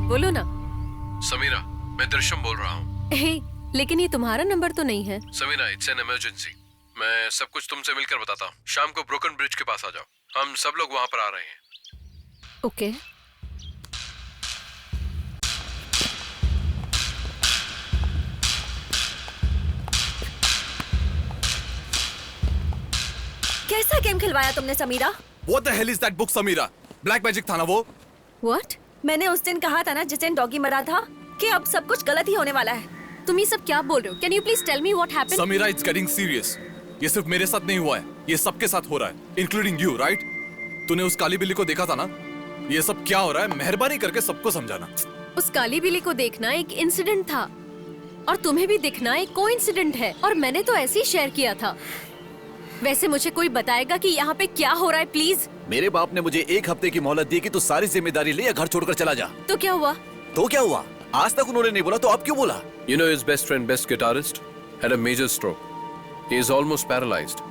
बोलो ना। समीरा, मैं दृश्यम बोल रहा हूँ। हे, लेकिन ये तुम्हारा नंबर तो नहीं है। Sameera, it's an emergency. मैं सब कुछ तुमसे मिलकर बताता हूँ। शाम को ब्रोकन ब्रिज के पास आ जाओ, हम सब लोग वहां पर आ रहे हैं। ओके। कैसा गेम खिलवाया तुमने Sameera? What the hell is that book, Sameera? Black magic था ना वो? What? मैंने उस दिन कहा था ना जिस दिन डॉगी मरा था कि अब सब कुछ गलत ही होने वाला है। तुम ये सब क्या बोल रहे हो? Can you please tell me what happened? Samira, it's getting serious. ये सिर्फ मेरे साथ नहीं हुआ है, ये सबके साथ हो रहा है, including you, right? तूने उस काली बिल्ली को देखा था ना? ये सब क्या हो रहा है? मेहरबानी करके सबको समझाना। उस काली बिल्ली को देखना एक इंसिडेंट था और तुम्हें भी दिखना एक कोइंसिडेंट है, और मैंने तो ऐसे ही शेयर किया था। वैसे मुझे कोई बताएगा कि यहाँ पे क्या हो रहा है प्लीज? मेरे बाप ने मुझे 1 हफ्ते की मोहलत दी कि तू सारी जिम्मेदारी ले या घर छोड़कर चला जा। तो क्या हुआ? तो क्या हुआ? आज तक उन्होंने नहीं बोला, तो अब क्यों बोला? You know his best friend, best guitarist, had a major stroke. He is almost paralyzed.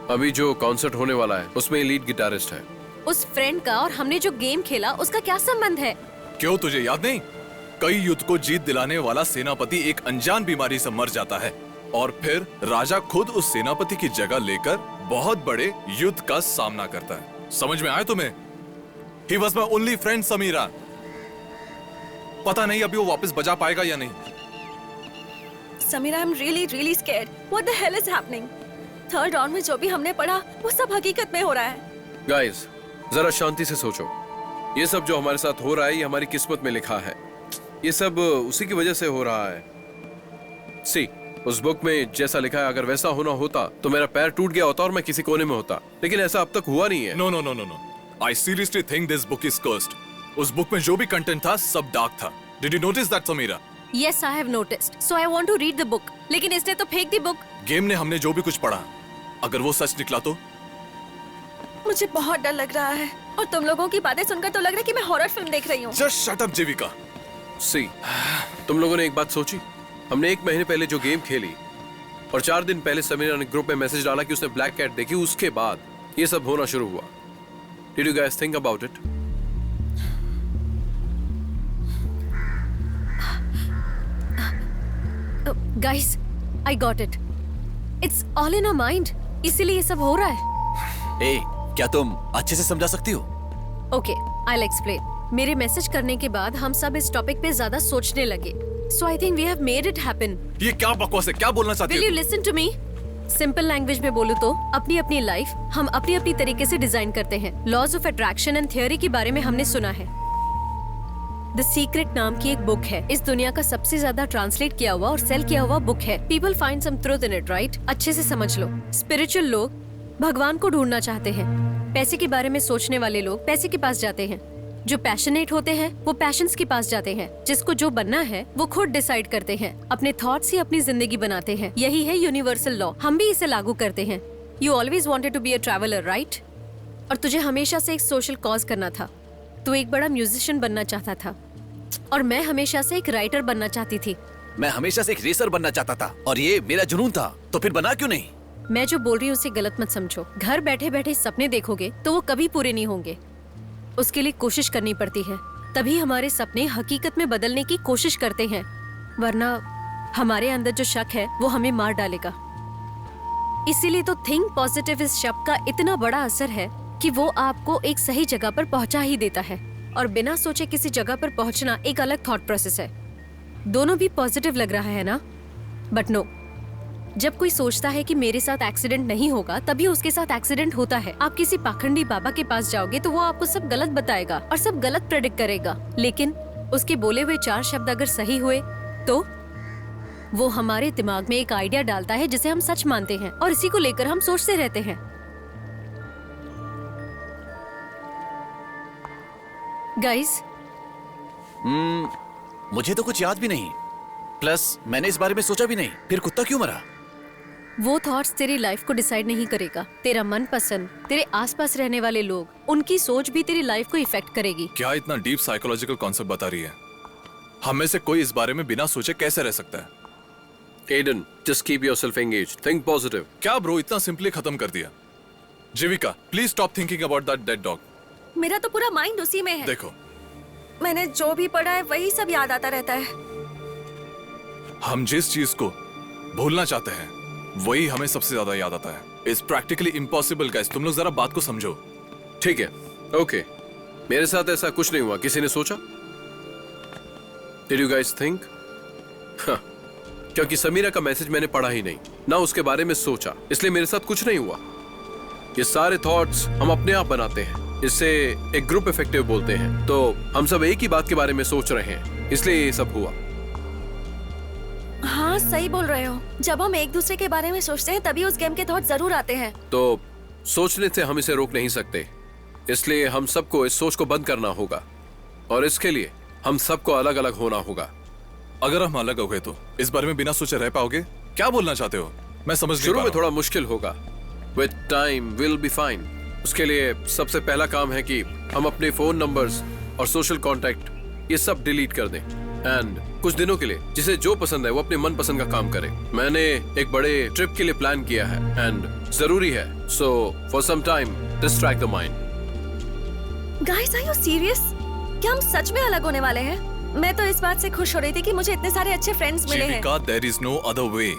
अभी जो कॉन्सर्ट होने वाला है उसमें लीड गिटारिस्ट है। उस फ्रेंड का और हमने जो गेम खेला उसका क्या संबंध है? क्यों, तुझे याद नहीं? कई युद्ध को जीत दिलाने वाला सेनापति एक अनजान बीमारी से मर जाता है और फिर राजा खुद उस सेनापति की जगह लेकर बहुत बड़े युद्ध का सामना करता है। समझ में आया तुम्हें? He was my only friend, Samira. पता नहीं अभी वो वापस बजा पाएगा या नहीं। Sameera, I am really scared. What the hell is happening? Third round में जो भी हमने पढ़ा वो सब हकीकत में हो रहा है। गाइस, जरा शांति से सोचो। ये सब जो हमारे साथ हो रहा है ये हमारी किस्मत में लिखा है। ये सब उसी की वजह से हो रहा है। सी, उस बुक में जैसा लिखा है अगर वैसा होना होता तो मेरा पैर टूट गया होता और मैं किसी कोने में होता, लेकिन ऐसा अब तक हुआ नहीं है। No no no no no, I seriously think this book is cursed. उस बुक में जो भी कंटेंट था सब डार्क था। Did you notice that, Sameera? Yes, I have noticed. So I want to read the book. लेकिन इसने तो फेंक दी बुक। गेम ने हमने जो भी कुछ पढ़ा, अगर वो सच निकला तो? मुझे बहुत डर लग रहा है और तुम लोगों की बातें सुनकर तो लग रहा है कि मैं हॉरर फिल्म देख रही हूँ। जस्ट शट अप जीविका। सी, तुम लोगों ने एक बात सोची? हमने 1 महीने पहले जो गेम खेली और 4 दिन पहले समीरा ने ग्रुप में मैसेज डाला कि उसने ब्लैक कैट देखी, उसके बाद ये सब होना शुरू हुआ। Did you guys think about it? Guys, I got it. It's all in our mind. इसीलिए ये सब हो रहा है। ए, क्या तुम अच्छे से समझा सकती हो? Okay, I'll explain. मेरे मैसेज करने के बाद हम सब इस टॉपिक पे ज्यादा सोचने लगे। So I think we have made it happen. ये क्या बकवास है? क्या बोलना चाहती Will हो? you listen to me? Simple language में बोलूं तो अपनी अपनी लाइफ हम अपनी अपनी तरीके से डिजाइन करते हैं। Laws of attraction and theory के बारे में हमने सुना है। द सीक्रेट नाम की एक बुक है, इस दुनिया का सबसे ज्यादा ट्रांसलेट किया हुआ और सेल किया हुआ बुक है। People find some truth in it, right? अच्छे से समझ लो। स्पिरिचुअल लोग भगवान को ढूंढना चाहते हैं। पैसे के बारे में सोचने वाले लोग पैसे के पास जाते हैं। जो पैशनेट होते हैं वो पैशंस के पास जाते हैं। जिसको जो बनना है वो खुद डिसाइड करते हैं। अपने थॉट्स ही अपनी जिंदगी बनाते हैं। यही है यूनिवर्सल लॉ। हम भी इसे लागू करते हैं। You always wanted to be a traveller, right? और तुझे हमेशा से एक सोशल कॉज करना था। तू एक बड़ा म्यूजिशियन बनना चाहता था और मैं हमेशा से एक राइटर बनना चाहती थी। मैं हमेशा से एक रेसर बनना चाहता था और ये मेरा जुनून था, तो फिर बना क्यों नहीं? मैं जो बोल रही हूँ उसे गलत मत समझो। घर बैठे बैठे सपने देखोगे तो वो कभी पूरे नहीं होंगे। उसके लिए कोशिश करनी पड़ती है, तभी हमारे सपने हकीकत में बदलने की कोशिश करते हैं, वरना हमारे अंदर जो शक है वो हमें मार डालेगा। इसीलिए तो थिंक पॉजिटिव इस शब्द का इतना बड़ा असर है कि वो आपको एक सही जगह पर पहुंचा ही देता है। और बिना सोचे किसी जगह पर पहुंचना एक अलग थॉट प्रोसेस है। दोनों भी पॉजिटिव लग रहा है ना? बट नो, जब कोई सोचता है कि मेरे साथ एक्सीडेंट नहीं होगा तभी उसके साथ एक्सीडेंट होता है। आप किसी पाखंडी बाबा के पास जाओगे तो वो आपको सब गलत बताएगा और सब गलत प्रेडिक्ट करेगा, लेकिन उसके बोले हुए 4 शब्द अगर सही हुए तो वो हमारे दिमाग में एक आइडिया डालता है जिसे हम सच मानते हैं और इसी को लेकर हम सोचते रहते हैं। गाइस, मुझे तो कुछ याद भी नहीं, प्लस मैंने इस बारे में सोचा भी नहीं। फिर कुत्ता क्यों मरा? वो थॉट्स तेरी लाइफ को डिसाइड नहीं करेगा। तेरा मनपसंद, तेरे आसपास रहने वाले लोग, उनकी सोच भी तेरी लाइफ को इफेक्ट करेगी। क्या इतना डीप साइकोलॉजिकल कॉन्सेप्ट बता रही है? हम में से कोई इस बारे में बिना सोचे कैसे रह सकता है? Aiden, just keep yourself engaged. Think positive. क्या ब्रो, इतना सिंपली खत्म कर दिया? Jeevika, please stop thinking about that dead dog. मेरा तो पूरा माइंड उसी में है। देखो, मैंने जो भी पढ़ा है वही सब याद आता रहता है। हम जिस चीज को भूलना चाहते हैं वही हमें सबसे ज्यादा याद आता है। It's practically impossible guys. तुम लोग जरा बात को समझो। ठीक है, ओके। मेरे साथ ऐसा कुछ नहीं हुआ। किसी ने सोचा? Did you guys think? हाँ, क्योंकि समीरा का मैसेज मैंने पढ़ा ही नहीं, ना उसके बारे में सोचा, इसलिए मेरे साथ कुछ नहीं हुआ। ये सारे थॉट्स हम अपने आप बनाते हैं। इसे एक ग्रुप इफेक्टिव बोलते हैं। तो हम सब एक ही बात के बारे में सोच रहे हैं, इसलिए ये सब हुआ। हाँ, सही बोल रहे हो। जब हम एक दूसरे के बारे में सोचते हैं तभी उस गेम के थॉट जरूर आते हैं। तो सोचने से हम इसे रोक नहीं सकते, इसलिए हम सबको इस सोच को बंद करना होगा और इसके लिए हम सबको अलग अलग होना होगा। अगर हम अलग हो गए तो इस बारे में बिना सोचे रह पाओगे? क्या बोलना चाहते हो? मैं समझ नहीं शुरू पा में रहा थोड़ा मुश्किल होगा। With time will be fine. उसके लिए सबसे पहला काम है कि हम अपने फोन नंबर्स और सोशल कांटेक्ट ये सब डिलीट कर दें एंड कुछ दिनों के लिए जिसे जो पसंद है वो अपने मन पसंद का काम करे। मैंने एक बड़े ट्रिप के लिए प्लान किया है एंड जरूरी है, so for some time distract the mind. Guys, are you serious? क्या हम सच में अलग होने वाले हैं? मैं तो इस बात से खुश हो रही थी कि मुझे इतने सारे अच्छे फ्रेंड्स मिले हैं। Jeevika, there is no other way.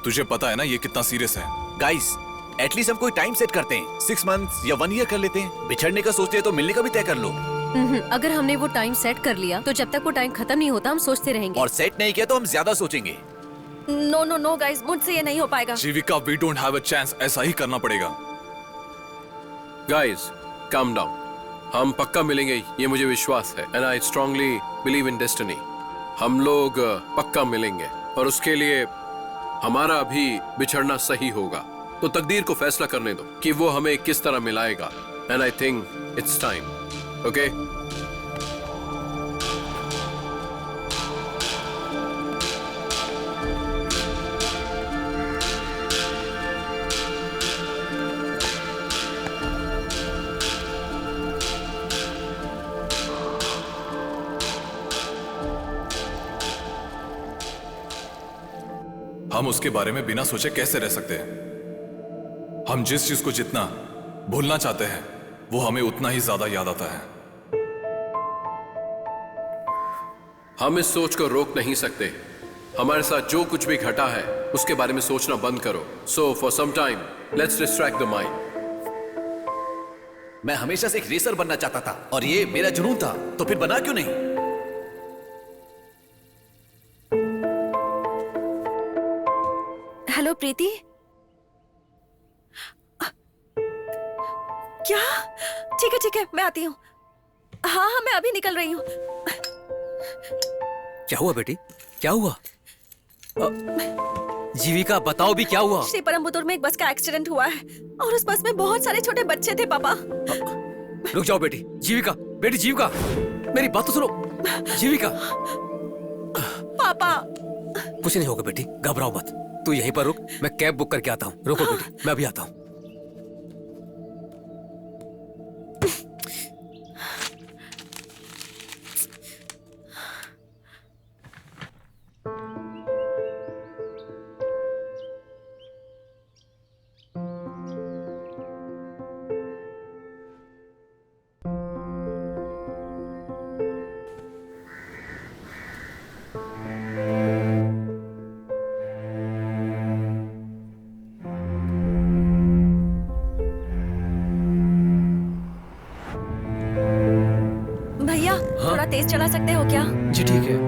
तुझे पता है ना ये कितना सीरियस है। गाइस, एटलीस्ट हम कोई टाइम सेट करते हैं। 6 मंथ्स या 1 ईयर कर लेते हैं। बिछड़ने का सोचते हैं तो मिलने का भी तय कर लो। अगर हमने वो टाइम सेट कर लिया तो जब तक वो टाइम खत्म नहीं होता हम सोचते रहेंगे। और सेट नहीं किया तो हम ज्यादा सोचेंगे। नो नो नो गाइस, मुझसे ये नहीं हो पाएगा। Jeevika, we don't have a chance. ऐसा ही करना पड़ेगा। Guys, calm down. हम पक्का मिलेंगे, ये मुझे विश्वास है and I strongly believe in destiny. हम लोग पक्का मिलेंगे और उसके लिए हमारा अभी बिछड़ना सही होगा। तो तकदीर को फैसला करने दो कि वो हमें किस तरह मिलाएगा and I think it's time. Okay? हम उसके बारे में बिना सोचे कैसे रह सकते हैं? हम जिस चीज को जितना भूलना चाहते हैं वो हमें उतना ही ज्यादा याद आता है। हम इस सोच को रोक नहीं सकते। हमारे साथ जो कुछ भी घटा है उसके बारे में सोचना बंद करो। So for some time let's distract the mind. मैं हमेशा से एक रेसर बनना चाहता था और ये मेरा जुनून था, तो फिर बना क्यों नहीं? हेलो प्रीति। क्या? ठीक है, मैं आती हूँ। हाँ, मैं अभी निकल रही हूँ। क्या हुआ बेटी? क्या हुआ? जीविका, बताओ भी क्या हुआ? श्री परमबुदुर में एक बस का एक्सीडेंट हुआ है और उस बस में बहुत सारे छोटे बच्चे थे पापा। रुक जाओ बेटी। जीविका, बेटी जीविका, मेरी बात तो सुनो। जीविका। पापा। कुछ नहीं होगा बेटी, घबराओ मत। तू यहीं पर रुक, मैं कैब बुक करके आता हूँ। रुको बेटी, मैं अभी आता हूँ। भैया, थोड़ा तेज चला सकते हो क्या? जी ठीक है।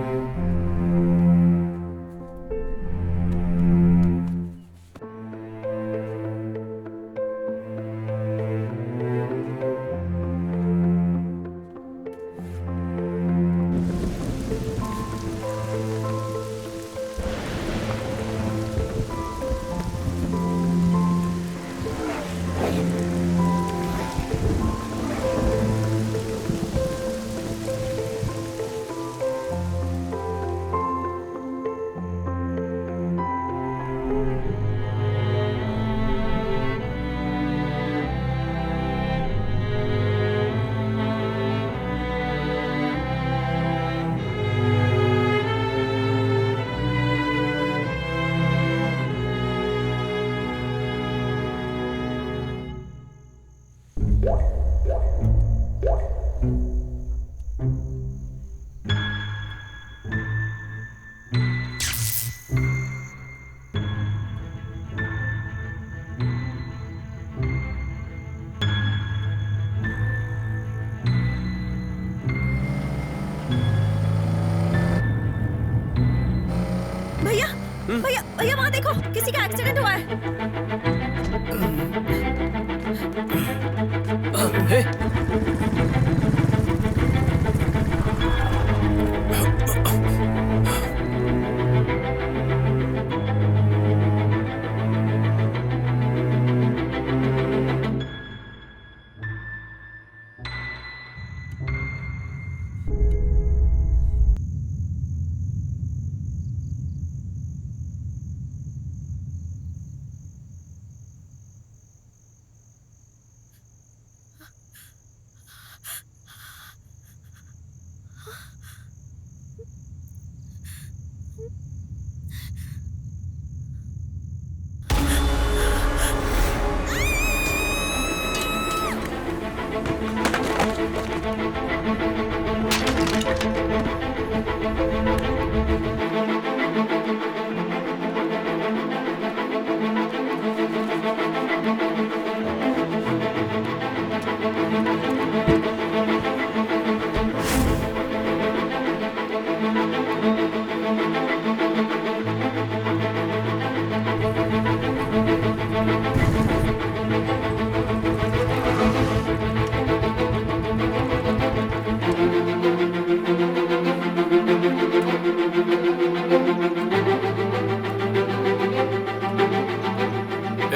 भैया वहाँ देखो, किसी का एक्सीडेंट हुआ है।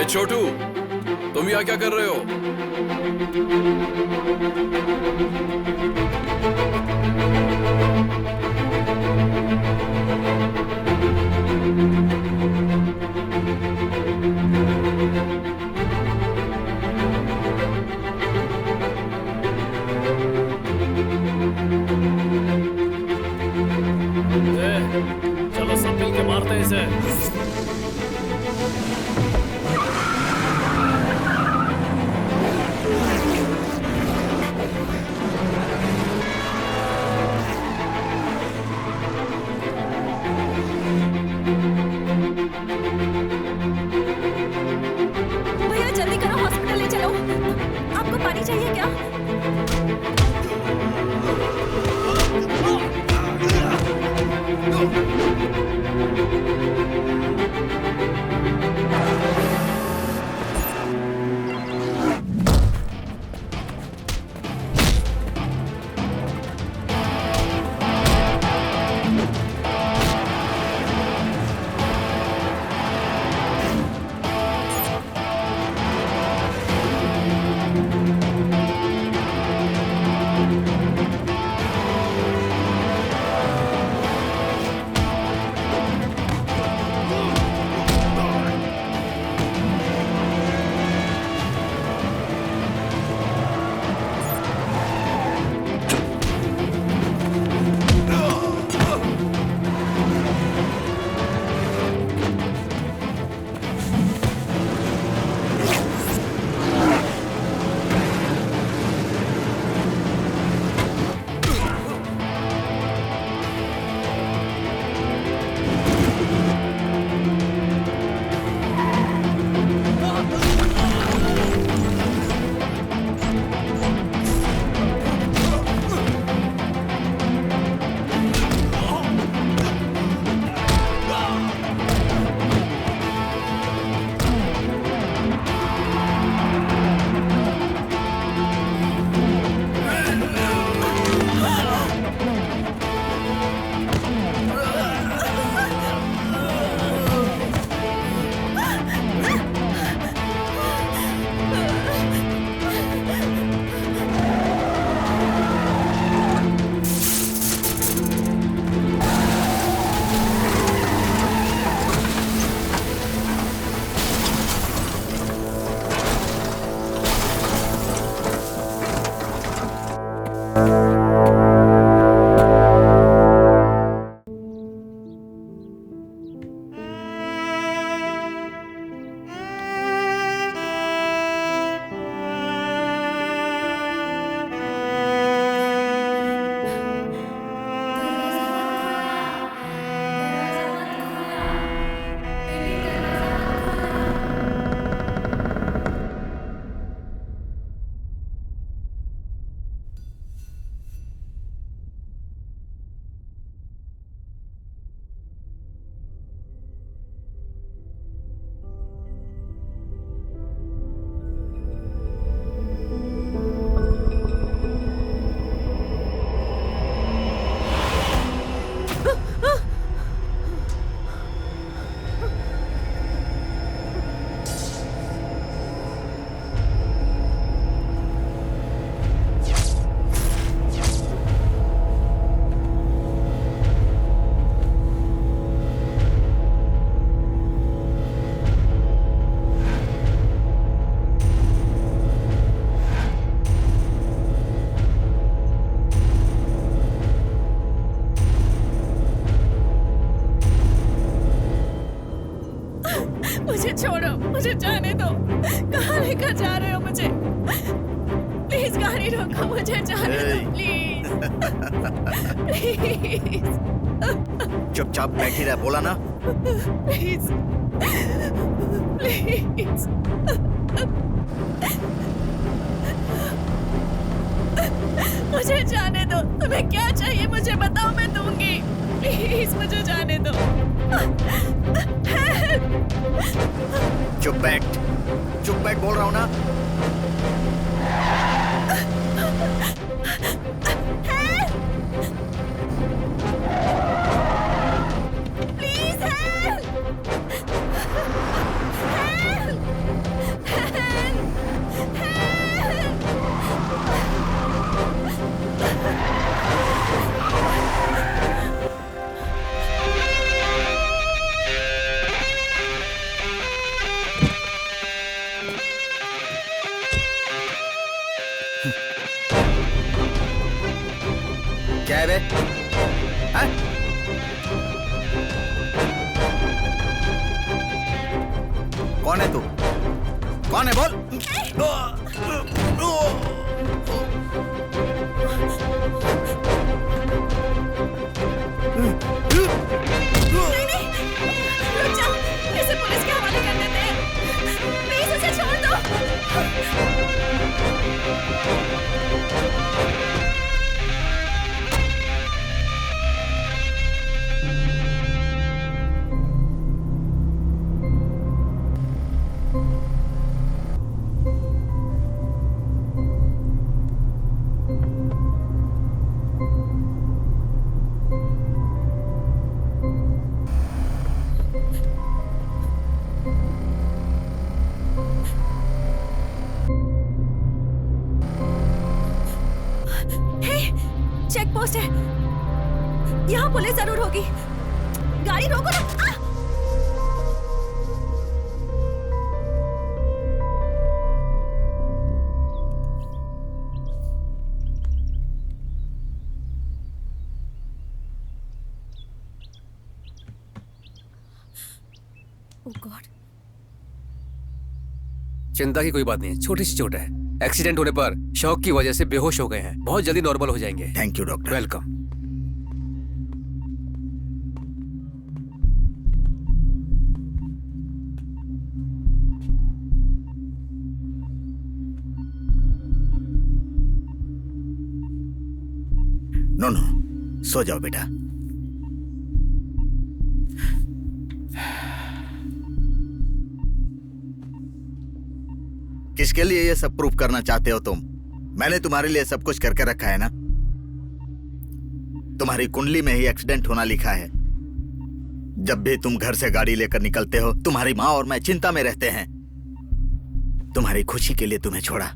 छोटू, तुम यहाँ क्या कर रहे हो? चलो सब मिल के मारते हैं इसे। भैया जल्दी करो, हॉस्पिटल ले चलो। आपको पानी चाहिए क्या? मुझे छोड़ो, मुझे जाने दो। कहाँ लेकर जा रहे हो मुझे? प्लीज गाड़ी रोको, मुझे जाने दो प्लीज। प्लीज चुपचाप बैठी रह, बोला ना। प्लीज प्लीज मुझे जाने दो। तुम्हें क्या चाहिए मुझे बताओ, मैं दूंगी। प्लीज मुझे जाने दो। चुप बैठ, चुप बैठ बोल रहा हूँ ना। Please help. कौन है तू? कौन है बोल? रुक जाओ, इसे पुलिस के हवाले कर देते हैं। प्लीज उसे छोड़ दो। चेक पोस्ट है, यहाँ पुलिस जरूर होगी। गाड़ी रोको ना। Oh God. चिंता की कोई बात नहीं है, छोटी सी चोट है। एक्सीडेंट होने पर शॉक की वजह से बेहोश हो गए हैं, बहुत जल्दी नॉर्मल हो जाएंगे। Thank you doctor. Welcome. No no, सो जाओ बेटा। किसके लिए ये सब प्रूफ करना चाहते हो तुम? मैंने तुम्हारे लिए सब कुछ करके रखा है ना। तुम्हारी कुंडली में ही एक्सीडेंट होना लिखा है। जब भी तुम घर से गाड़ी लेकर निकलते हो, तुम्हारी माँ और मैं चिंता में रहते हैं। तुम्हारी खुशी के लिए तुम्हें छोड़ा।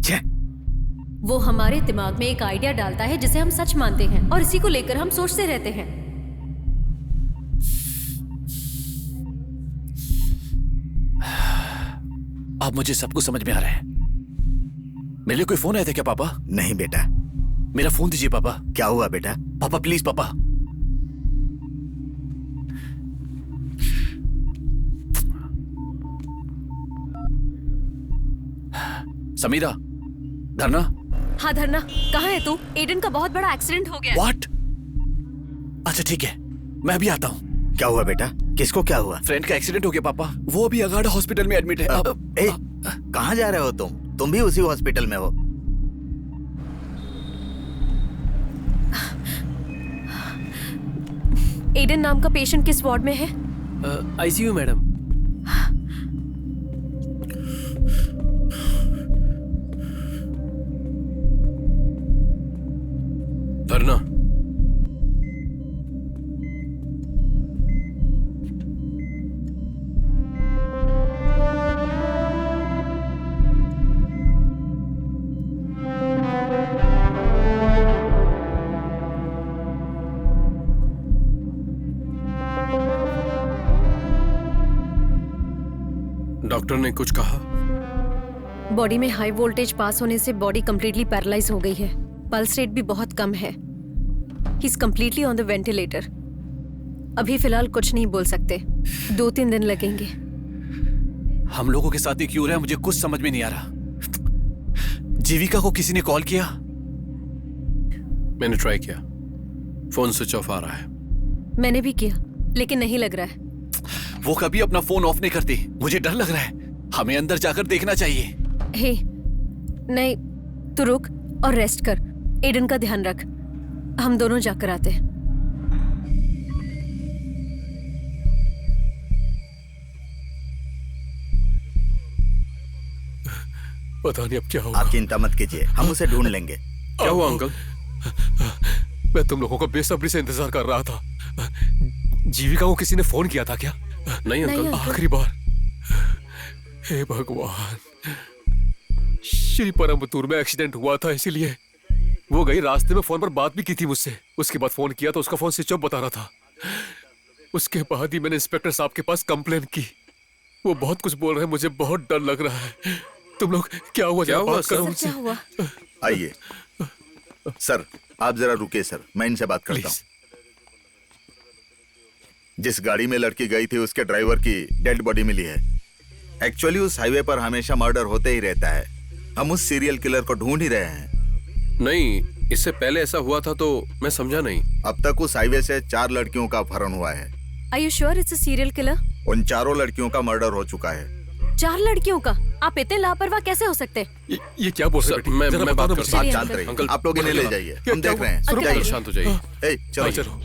छे। वो हमारे दिमाग में एक आइडिया डालता है जिसे हम सच मानते हैं और इसी को लेकर हम सोचते रहते हैं। अब मुझे सब कुछ समझ में आ रहा है। मेरे लिए कोई फोन आया था क्या पापा? नहीं बेटा। मेरा फोन दीजिए पापा। क्या हुआ बेटा? पापा प्लीज पापा। समीरा, धरना। हाँ धरना, कहाँ है तू? एडन का बहुत बड़ा एक्सीडेंट हो गया। व्हाट? अच्छा ठीक है, मैं भी आता हूँ। क्या हुआ बेटा? किसको क्या हुआ? फ्रेंड का एक्सीडेंट हो गया पापा, वो अभी अगाड़ा हॉस्पिटल में एडमिट है। कहाँ जा रहे हो तुम? तुम भी उसी हॉस्पिटल में हो? एडन नाम का पेशेंट किस वार्ड में है? ICU madam. धरना। डॉक्टर ने कुछ कहा? बॉडी में हाई वोल्टेज पास होने से बॉडी कंप्लीटली पैरालाइज हो गई है। पल्स रेट भी बहुत कम है। He is completely on the ventilator. अभी फिलहाल कुछ नहीं बोल सकते, 2-3 दिन लगेंगे। हम लोगों के साथ ही क्यों रहा है मुझे कुछ समझ में नहीं आ रहा। जीविका को किसी ने कॉल किया? मैंने ट्राई किया, फोन स्विच ऑफ आ रहा है। मैंने भी किया, लेकिन नहीं लग रहा है। वो कभी अपना फोन ऑफ नहीं करती, मुझे डर लग रहा है। हमें अंदर जाकर देखना चाहिए। हे, नहीं, तू रुक और रेस्ट कर। एडन का ध्यान रख, हम दोनों जाकर आते हैं। पता नहीं अब क्या होगा। आप चिंता मत कीजिए, हम उसे ढूंढ लेंगे। क्या हुआ अंकल? मैं तुम लोगों का बेसब्री से इंतजार कर रहा था। जीविका को किसी ने फोन किया था क्या? नहीं अंकल, आखिरी बार। हे भगवान, श्री परमपुर में एक्सीडेंट हुआ था, इसीलिए वो गई। रास्ते में फोन पर बात भी की थी मुझसे। उसके बाद फोन किया तो उसका फोन स्विच ऑफ बता रहा था। उसके बाद ही मैंने इंस्पेक्टर साहब के पास कंप्लेन की। वो बहुत कुछ बोल रहे हैं, मुझे बहुत डर लग रहा है। तुम लोग क्या हुआ? क्या हुआ सर? क्या हुआ? आइए सर, आप जरा रुकिए सर, मैं इनसे बात करता हूँ। जिस गाड़ी में लड़की गई थी उसके ड्राइवर की डेड बॉडी मिली है। एक्चुअली उस हाईवे पर हमेशा मर्डर होते ही रहता है। हम उस सीरियल किलर को ढूंढ ही रहे हैं। नहीं, इससे पहले ऐसा हुआ था तो मैं समझा नहीं। अब तक उस हाईवे से 4 लड़कियों का अपहरण हुआ है। Are you sure it's a serial killer? उन चारों लड़कियों का मर्डर हो चुका है। 4 लड़कियों का? आप इतने लापरवाह कैसे हो सकते हैं? ये क्या बोल रहे सर, मैं बात करता आप हूँ। शांत रहिए। अंकल, आप लोग इन्हें ले जाइए, हम देख रहे हैं। अंकल, जाइए। शांत हो जाइए। ए, चलो।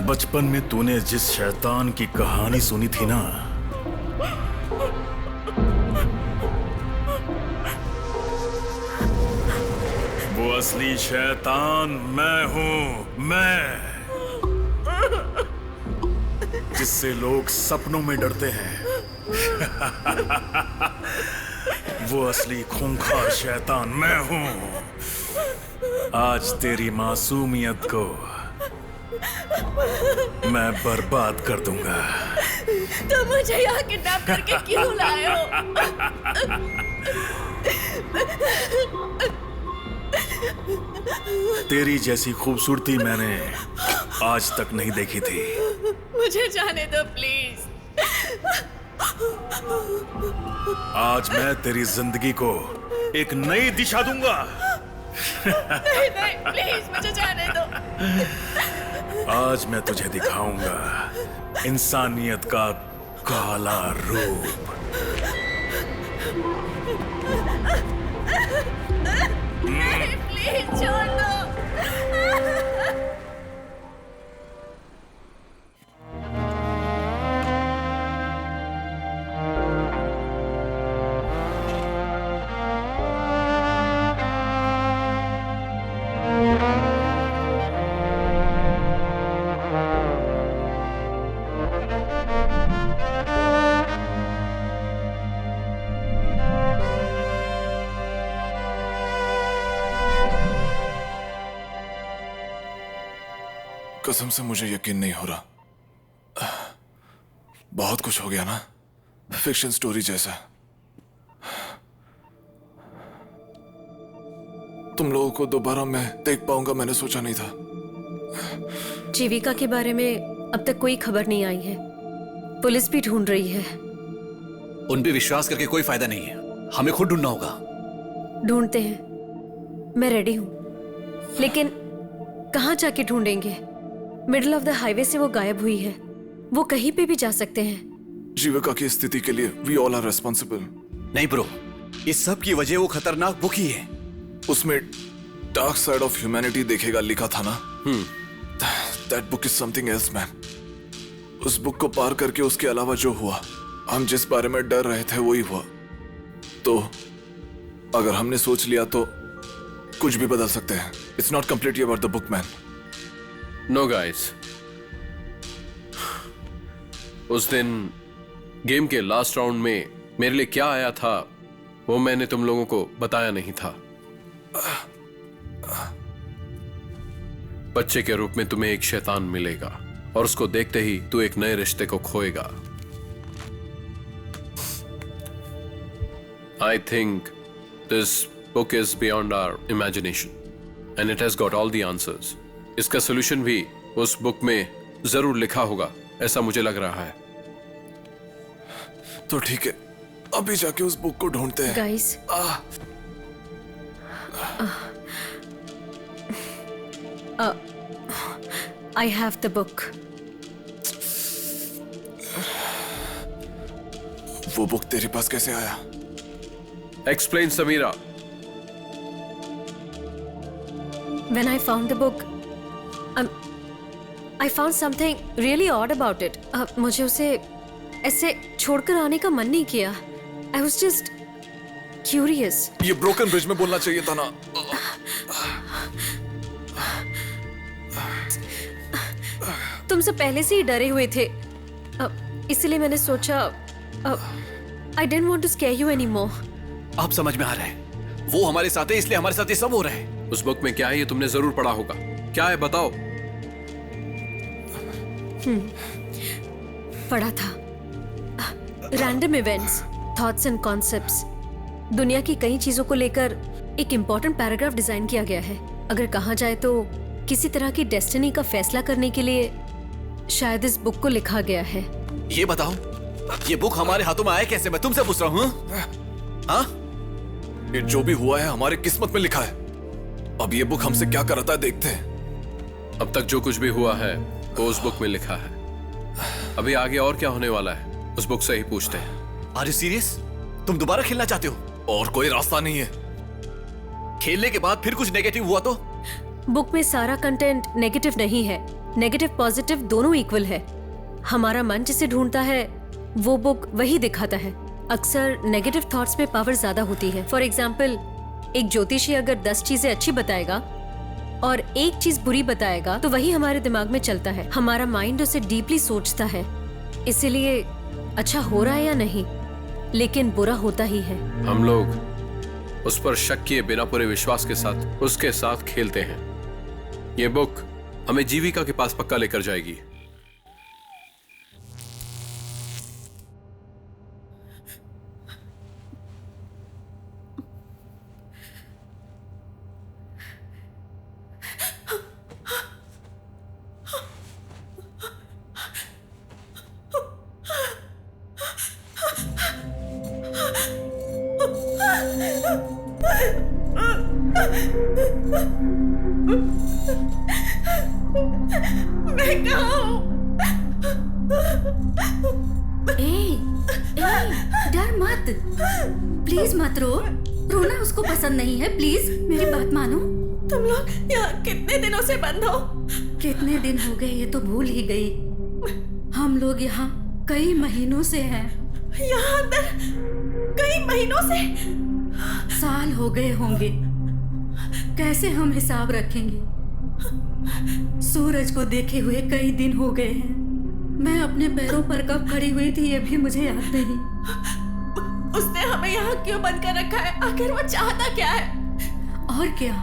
बचपन में तूने जिस शैतान की कहानी सुनी थी ना, वो असली शैतान मैं हूं। मैं, जिससे लोग सपनों में डरते हैं। वो असली खूंखार शैतान मैं हूं। आज तेरी मासूमियत को मैं बर्बाद कर दूंगा। तुम मुझे यहाँ किडनैप करके क्यों लाए हो? तेरी जैसी खूबसूरती मैंने आज तक नहीं देखी थी। मुझे जाने दो प्लीज। आज मैं तेरी जिंदगी को एक नई दिशा दूंगा। नहीं नहीं प्लीज मुझे जाने दो। आज मैं तुझे दिखाऊंगा इंसानियत का काला रूप। नहीं प्लीज छोड़ दो। कसम से मुझे यकीन नहीं हो रहा। बहुत कुछ हो गया ना, फिक्शन स्टोरी जैसा। तुम लोगों को दोबारा मैं देख पाऊंगा मैंने सोचा नहीं था। जीविका के बारे में अब तक कोई खबर नहीं आई है। पुलिस भी ढूंढ रही है। उन पे विश्वास करके कोई फायदा नहीं है, हमें खुद ढूंढना होगा। ढूंढते हैं, मैं रेडी हूं, लेकिन कहाँ जाके ढूंढेंगे? मिडिल ऑफ द हाईवे से वो गायब हुई है। वो कहीं पे भी जा सकते हैं। जीविका की स्थिति के लिए वी ऑल आर रेस्पॉन्सिबल। नहीं ब्रो, इस सब की वजह वो खतरनाक बुक ही है। उसमें डार्क साइड ऑफ ह्यूमैनिटी देखेगा लिखा था ना। That book is something else man. उस बुक को पार करके उसके अलावा जो हुआ, हम जिस बारे में डर रहे थे वही हुआ। तो अगर हमने सोच लिया तो कुछ भी बदल सकते हैं। It's not completely about the book man. No guys, उस दिन गेम के लास्ट राउंड में मेरे लिए क्या आया था वो मैंने तुम लोगों को बताया नहीं था। बच्चे के रूप में तुम्हें एक शैतान मिलेगा और उसको देखते ही तू एक नए रिश्ते को खोएगा। I think this book is beyond our imagination and it has got all the answers. इसका सोल्यूशन भी उस बुक में जरूर लिखा होगा, ऐसा मुझे लग रहा है। तो ठीक है, अभी जाके उस बुक को ढूंढते हैं। Guys, I have the book. वो बुक तेरे पास कैसे आया? Explain Sameera. When I found the book, I found something really odd about it. मुझे उसे ऐसे छोड़कर आने का मन नहीं किया. I was just curious. ये ब्रोकन ब्रिज में बोलना चाहिए था ना। तुमसे पहले से ही डरे हुए थे, इसलिए मैंने सोचा I didn't want to scare you anymore. आप समझ में आ रहा है, वो हमारे साथ है इसलिए हमारे साथ ये सब हो रहा है। उस बुक में क्या है ये तुमने जरूर पढ़ा होगा। क्या है बताओ। पढ़ा था, random events, thoughts and concepts, दुनिया की कई चीजों को लेकर एक इम्पोर्टेंट पैराग्राफ डिजाइन किया गया है। अगर कहा जाए तो किसी तरह की डेस्टिनी का फैसला करने के लिए शायद इस बुक को लिखा गया है। ये बताओ, ये बुक हमारे हाथों में आया कैसे? मैं तुमसे पूछ रहा हूँ। हाँ? ये जो भी हुआ है हमारे किस्मत में लिखा है। अब ये बुक हमसे क्या कराता है देखते हैं। अब तक जो कुछ भी हुआ है वो उस बुक में लिखा है। अभी आगे और क्या होने वाला है उस बुक से ही पूछते हैं। Are you serious? तुम दोबारा खेलना चाहते हो? और कोई रास्ता नहीं है। खेलने के बाद फिर कुछ नेगेटिव हुआ तो? बुक में सारा कंटेंट नेगेटिव नहीं है, नेगेटिव पॉजिटिव दोनों इक्वल है। हमारा मन जिसे ढूंढता है वो बुक वही दिखाता है। अक्सर नेगेटिव थॉट्स में पावर ज्यादा होती है। फॉर एग्जाम्पल, एक ज्योतिषी अगर 10 चीजें अच्छी बताएगा और एक चीज बुरी बताएगा तो वही हमारे दिमाग में चलता है। हमारा माइंड उसे डीपली सोचता है, इसीलिए अच्छा हो रहा है या नहीं, लेकिन बुरा होता ही है। हम लोग उस पर शक किए बिना पूरे विश्वास के साथ उसके साथ खेलते हैं। ये बुक हमें जीविका के पास पक्का लेकर जाएगी। मैं कहाँ हूँ? डर मत, प्लीज मत रो। रोना उसको पसंद नहीं है, प्लीज मेरी बात मानो। तुम लोग यहाँ कितने दिनों से बंद हो? कितने दिन हो गए ये तो भूल ही गई। हम लोग यहाँ कई महीनों से हैं। यहाँ अंदर कई महीनों से? साल हो गए होंगे। कैसे हम हिसाब रखेंगे? सूरज को देखे हुए कई दिन हो गए हैं। मैं अपने पैरों पर कब खड़ी हुई थी ये भी मुझे याद नहीं। उसने हमें यहाँ क्यों बंद कर रखा है? आखिर वो चाहता क्या है? और क्या,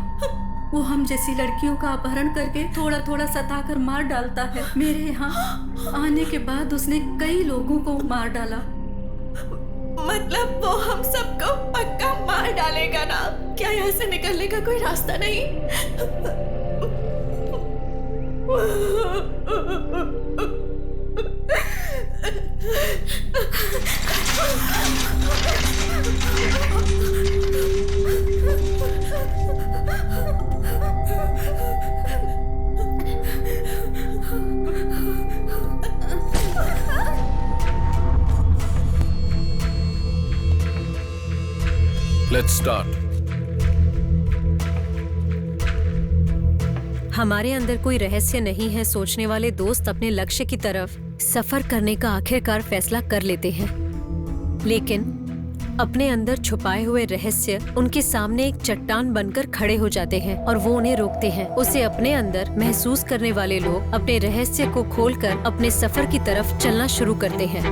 वो हम जैसी लड़कियों का अपहरण करके थोड़ा थोड़ा सताकर मार डालता है। मेरे यहाँ आने के बाद उसने कई लोगों को मार डाला। मतलब वो हम सबको पक्का मार डालेगा ना? क्या यहाँ से निकलने का कोई रास्ता नहीं? Let's start. हमारे अंदर कोई रहस्य नहीं है सोचने वाले दोस्त अपने लक्ष्य की तरफ सफर करने का आखिरकार फैसला कर लेते हैं, लेकिन अपने अंदर छुपाए हुए रहस्य उनके सामने एक चट्टान बनकर खड़े हो जाते हैं और वो उन्हें रोकते हैं। उसे अपने अंदर महसूस करने वाले लोग अपने रहस्य को खोलकर अपने सफर की तरफ चलना शुरू करते हैं।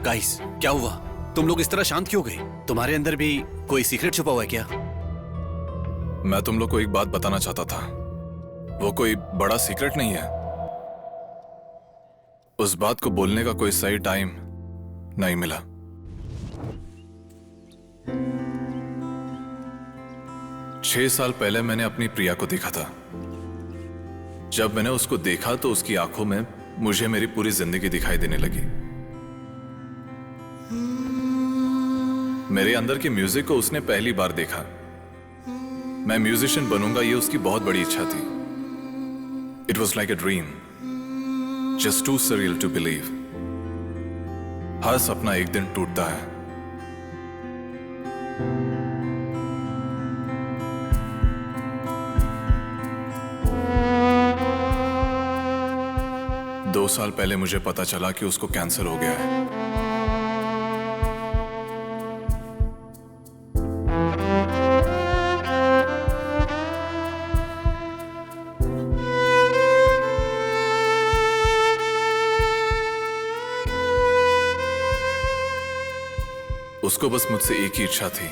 गाइस, क्या हुआ? तुम लोग इस तरह शांत क्यों गए? तुम्हारे अंदर भी कोई सीक्रेट छुपा हुआ है क्या? मैं तुम लोग को एक बात बताना चाहता था। वो कोई बड़ा सीक्रेट नहीं है। उस बात को बोलने का कोई सही टाइम नहीं मिला। छह साल पहले मैंने अपनी प्रिया को देखा था। जब मैंने उसको देखा तो उसकी आंखों में मुझे मेरी पूरी जिंदगी दिखाई देने लगी। मेरे अंदर के म्यूजिक को उसने पहली बार देखा। मैं म्यूजिशियन बनूंगा ये उसकी बहुत बड़ी इच्छा थी। It was like a dream, just too surreal to believe. हर सपना एक दिन टूटता है। दो साल पहले मुझे पता चला कि उसको कैंसर हो गया है। उसको बस मुझसे एक ही इच्छा थी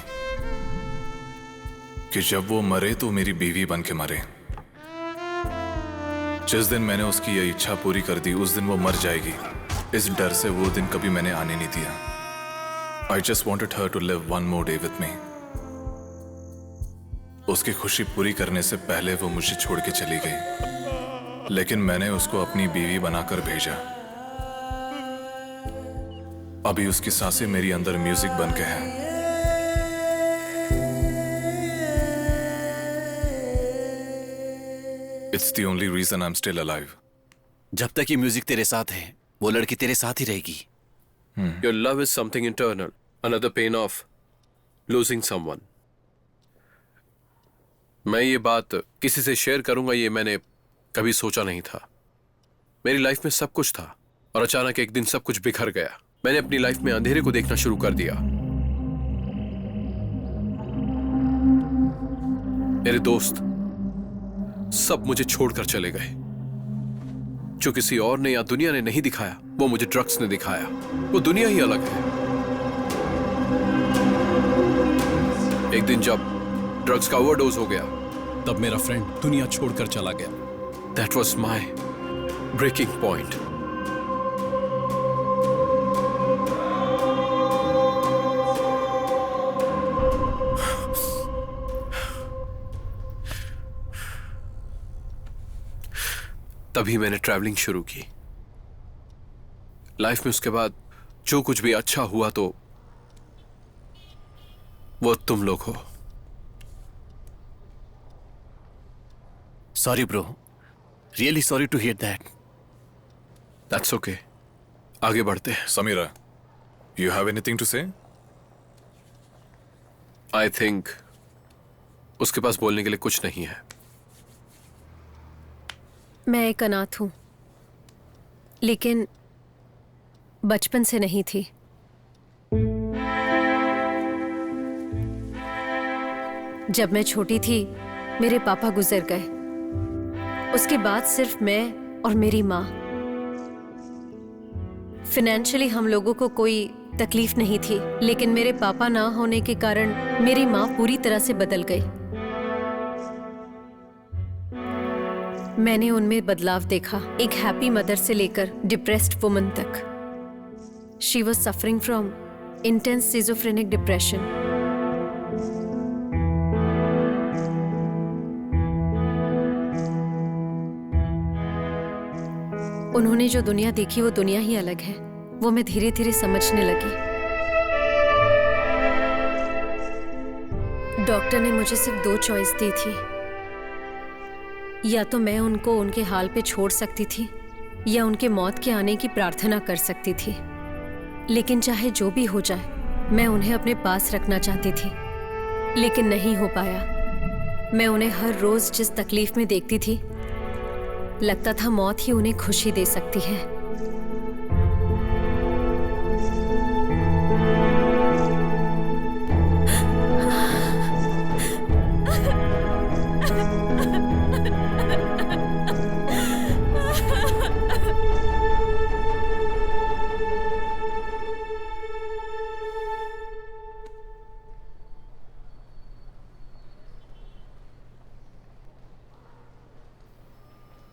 कि जब वो मरे तो मेरी बीवी बन के मरे। जिस दिन मैंने उसकी यह इच्छा पूरी कर दी उस दिन वो मर जाएगी। इस डर से वो दिन कभी मैंने आने नहीं दिया। I just wanted her to live one more day with me. उसकी खुशी पूरी करने से पहले वो मुझे छोड़ के चली गई, लेकिन मैंने उसको अपनी बीवी बनाकर भेजा। अभी उसकी सांसें मेरी अंदर म्यूजिक बन के हैं। It's the only reason I'm still alive. जब तक ये म्यूजिक तेरे साथ है, वो लड़की तेरे साथ ही रहेगी। Your love is something internal, another pain of losing someone. मैं ये बात किसी से शेयर करूंगा ये मैंने कभी सोचा नहीं था। मेरी लाइफ में सब कुछ था और अचानक एक दिन सब कुछ बिखर गया। मैंने अपनी लाइफ में अंधेरे को देखना शुरू कर दिया। मेरे दोस्त सब मुझे छोड़कर चले गए। जो किसी और ने या दुनिया ने नहीं दिखाया, वो मुझे ड्रग्स ने दिखाया। वो दुनिया ही अलग है। एक दिन जब ड्रग्स का ओवरडोज हो गया, तब मेरा फ्रेंड दुनिया छोड़कर चला गया। That was my breaking point. तभी मैंने ट्रैवलिंग शुरू की। लाइफ में उसके बाद जो कुछ भी अच्छा हुआ तो वो तुम लोग हो। Sorry bro, really sorry to hear that. That's okay, आगे बढ़ते हैं। Samira, you have anything to say? I think उसके पास बोलने के लिए कुछ नहीं है। मैं एक अनाथ हूं, लेकिन बचपन से नहीं थी। जब मैं छोटी थी, मेरे पापा गुजर गए। उसके बाद सिर्फ मैं और मेरी माँ। फाइनेंशियली हम लोगों को कोई तकलीफ नहीं थी, लेकिन मेरे पापा ना होने के कारण मेरी माँ पूरी तरह से बदल गई। मैंने उनमें बदलाव देखा, एक हैप्पी मदर से लेकर डिप्रेस्ड वुमन तक। She was suffering from intense schizophrenic depression. उन्होंने जो दुनिया देखी वो दुनिया ही अलग है, वो मैं धीरे धीरे समझने लगी। डॉक्टर ने मुझे सिर्फ 2 चॉइस दी थी, या तो मैं उनको उनके हाल पे छोड़ सकती थी या उनके मौत के आने की प्रार्थना कर सकती थी। लेकिन चाहे जो भी हो जाए, मैं उन्हें अपने पास रखना चाहती थी, लेकिन नहीं हो पाया। मैं उन्हें हर रोज जिस तकलीफ में देखती थी, लगता था मौत ही उन्हें खुशी दे सकती है।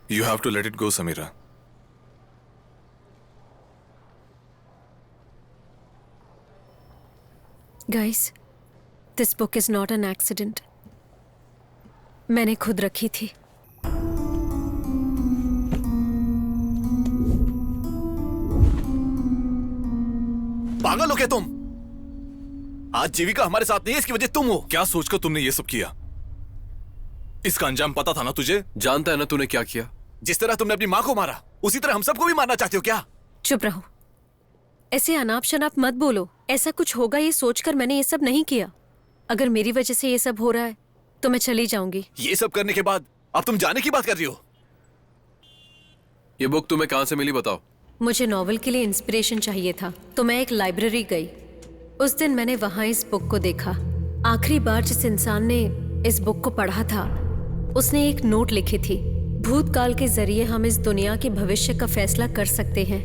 You have to let it go, Samira. Guys, this book is not an accident. मैंने खुद रखी थी। पागल हो क्या तुम? आज जीविका हमारे साथ नहीं है, इसकी वजह तुम हो। क्या सोचकर तुमने ये सब किया? इसका अंजाम पता था ना तुझे? जानता है ना तूने क्या किया? जिस तरह तुमने अपनी माँ को मारा, उसी तरह हम सबको भी मारना चाहते हो क्या? चुप रहो, ऐसे अनाप शनाप मत बोलो। ऐसा कुछ होगा ये सोचकर मैंने ये सब नहीं किया। अगर मेरी वजह से ये सब हो रहा है तो मैं चली जाऊंगी। ये सब करने के बाद अब तुम जाने की बात कर रही हो? ये बुक तुम्हें कहां से मिली बताओ? मुझे नॉवल के लिए इंस्पिरेशन चाहिए था, तो मैं एक लाइब्रेरी गई। उस दिन मैंने वहां इस बुक को देखा। आखिरी बार जिस इंसान ने इस बुक को पढ़ा था, उसने एक नोट लिखी थी। भूतकाल के जरिए हम इस दुनिया के भविष्य का फैसला कर सकते हैं।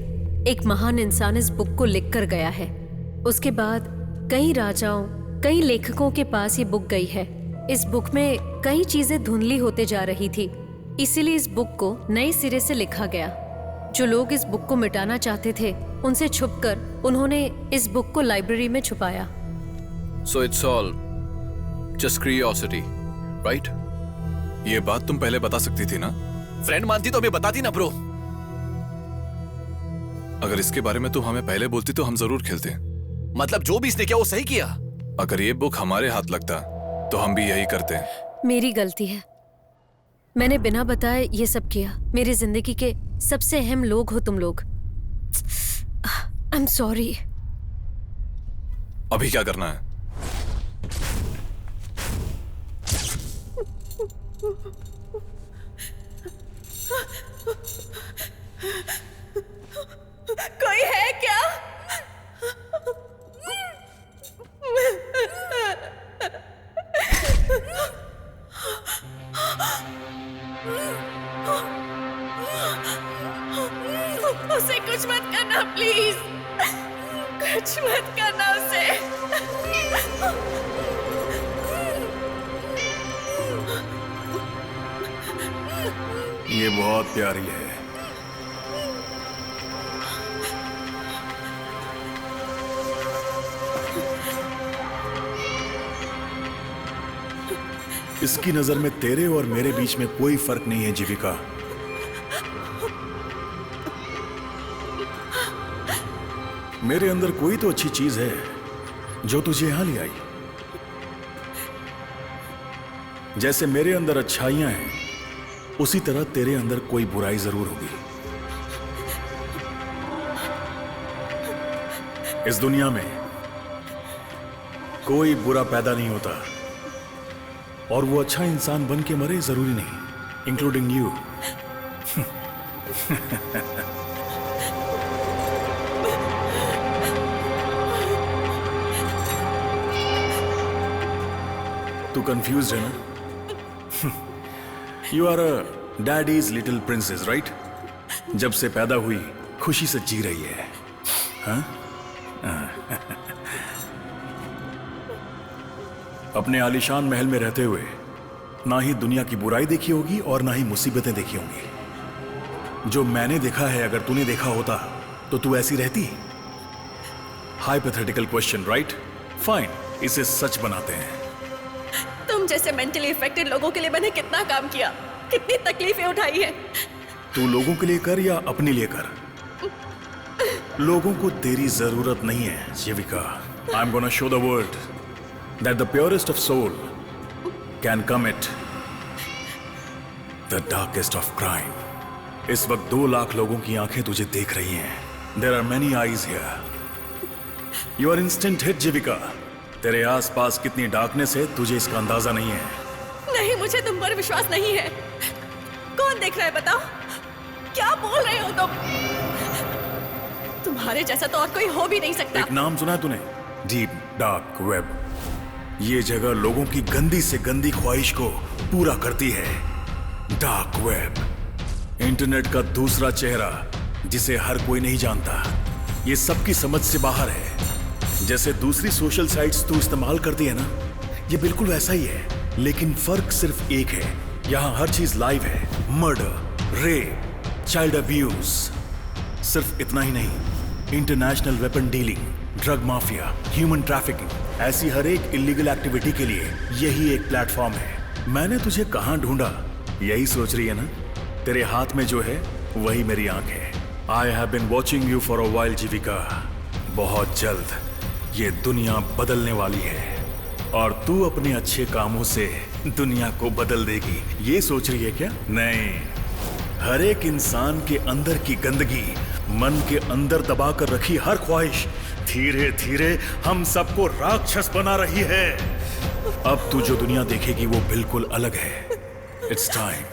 एक महान इंसान इस बुक को लिख कर गया है। उसके बाद कई राजाओं, कई लेखकों के पास ये बुक गई है। इस बुक में कई चीजें धुंधली होते जा रही थी, इसीलिए इस बुक को नए सिरे से लिखा गया। जो लोग इस बुक को मिटाना चाहते थे, उनसे छुपकर उन्होंने इस बुक को लाइब्रेरी में छुपाया। So it's all just curiosity, right? ये बात तुम पहले बता सकती थी ना? फ्रेंड मानती तो हमें बताती ना ब्रो। अगर इसके बारे में तुम हमें पहले बोलती तो हम जरूर खेलते। मतलब जो भी इसने किया वो सही किया। अगर ये बुक हमारे हाथ लगता तो हम भी यही करते। मेरी गलती है, मैंने बिना बताए ये सब किया। मेरी जिंदगी के सबसे अहम लोग हो तुम लोग। I am sorry. अभी क्या करना है? कोई है क्या? उसे कुछ मत करना प्लीज, कुछ मत करना उसे। ये बहुत प्यारी है। इसकी नजर में तेरे और मेरे बीच में कोई फर्क नहीं है जीविका। मेरे अंदर कोई तो अच्छी चीज है जो तुझे यहां ले आई। जैसे मेरे अंदर अच्छाइयां हैं, उसी तरह तेरे अंदर कोई बुराई जरूर होगी। इस दुनिया में कोई बुरा पैदा नहीं होता और वो अच्छा इंसान बन के मरे जरूरी नहीं, इंक्लूडिंग यू। तू कंफ्यूज है ना? You are a daddy's little princess, right? जब से पैदा हुई खुशी से जी रही है, हाँ? अपने आलीशान महल में रहते हुए ना ही दुनिया की बुराई देखी होगी और ना ही मुसीबतें देखी होंगी। जो मैंने देखा है, अगर तूने देखा होता तो तू ऐसी रहती? Hypothetical question, right? फाइन, इसे सच बनाते हैं। तुम जैसे मेंटली इफेक्टेड लोगों के लिए मैंने कितना काम किया, कितनी तकलीफें उठाई है। तू लोगों के लिए कर या अपने लिए कर, लोगों को तेरी जरूरत नहीं है Jeevika. I am gonna show the world that the purest of soul can commit the darkest of crime. इस वक्त 2 लाख लोगों की आंखें तुझे देख रही हैं। There are many eyes here. You are instant hit, जीविका। तेरे आसपास कितनी डार्कनेस है तुझे इसका अंदाजा नहीं है। नहीं, मुझे तुम पर विश्वास नहीं है। कौन देख रहा है बताओ? क्या बोल रहे हो तुम? तुम्हारे जैसा तो और कोई हो भी नहीं सकता। एक नाम सुना है तूने? Deep dark web. ये जगह लोगों की गंदी से गंदी ख्वाहिश को पूरा करती है। डार्क वेब, इंटरनेट का दूसरा चेहरा जिसे हर कोई नहीं जानता। ये सबकी समझ से बाहर है। जैसे दूसरी सोशल साइट्स तू इस्तेमाल करती है ना, ये बिल्कुल वैसा ही है, लेकिन फर्क सिर्फ एक है। यहाँ हर चीज लाइव है। Murder, rape, child abuse. सिर्फ इतना ही नहीं, international weapon dealing, drug mafia, human trafficking, ऐसी हर एक इलीगल एक्टिविटी के लिए यही एक प्लेटफॉर्म है। मैंने तुझे कहां ढूंढा, यही सोच रही है ना? तेरे हाथ में जो है वही मेरी आंख है। I have been watching you for a while Jeevika. बहुत जल्द ये दुनिया बदलने वाली है और तू अपने अच्छे कामों से दुनिया को बदल देगी। ये सोच रही है क्या? नहीं, हर एक इंसान के अंदर की गंदगी, मन के अंदर दबा कर रखी हर ख्वाहिश धीरे धीरे हम सबको राक्षस बना रही है। अब तू जो दुनिया देखेगी वो बिल्कुल अलग है। It's time,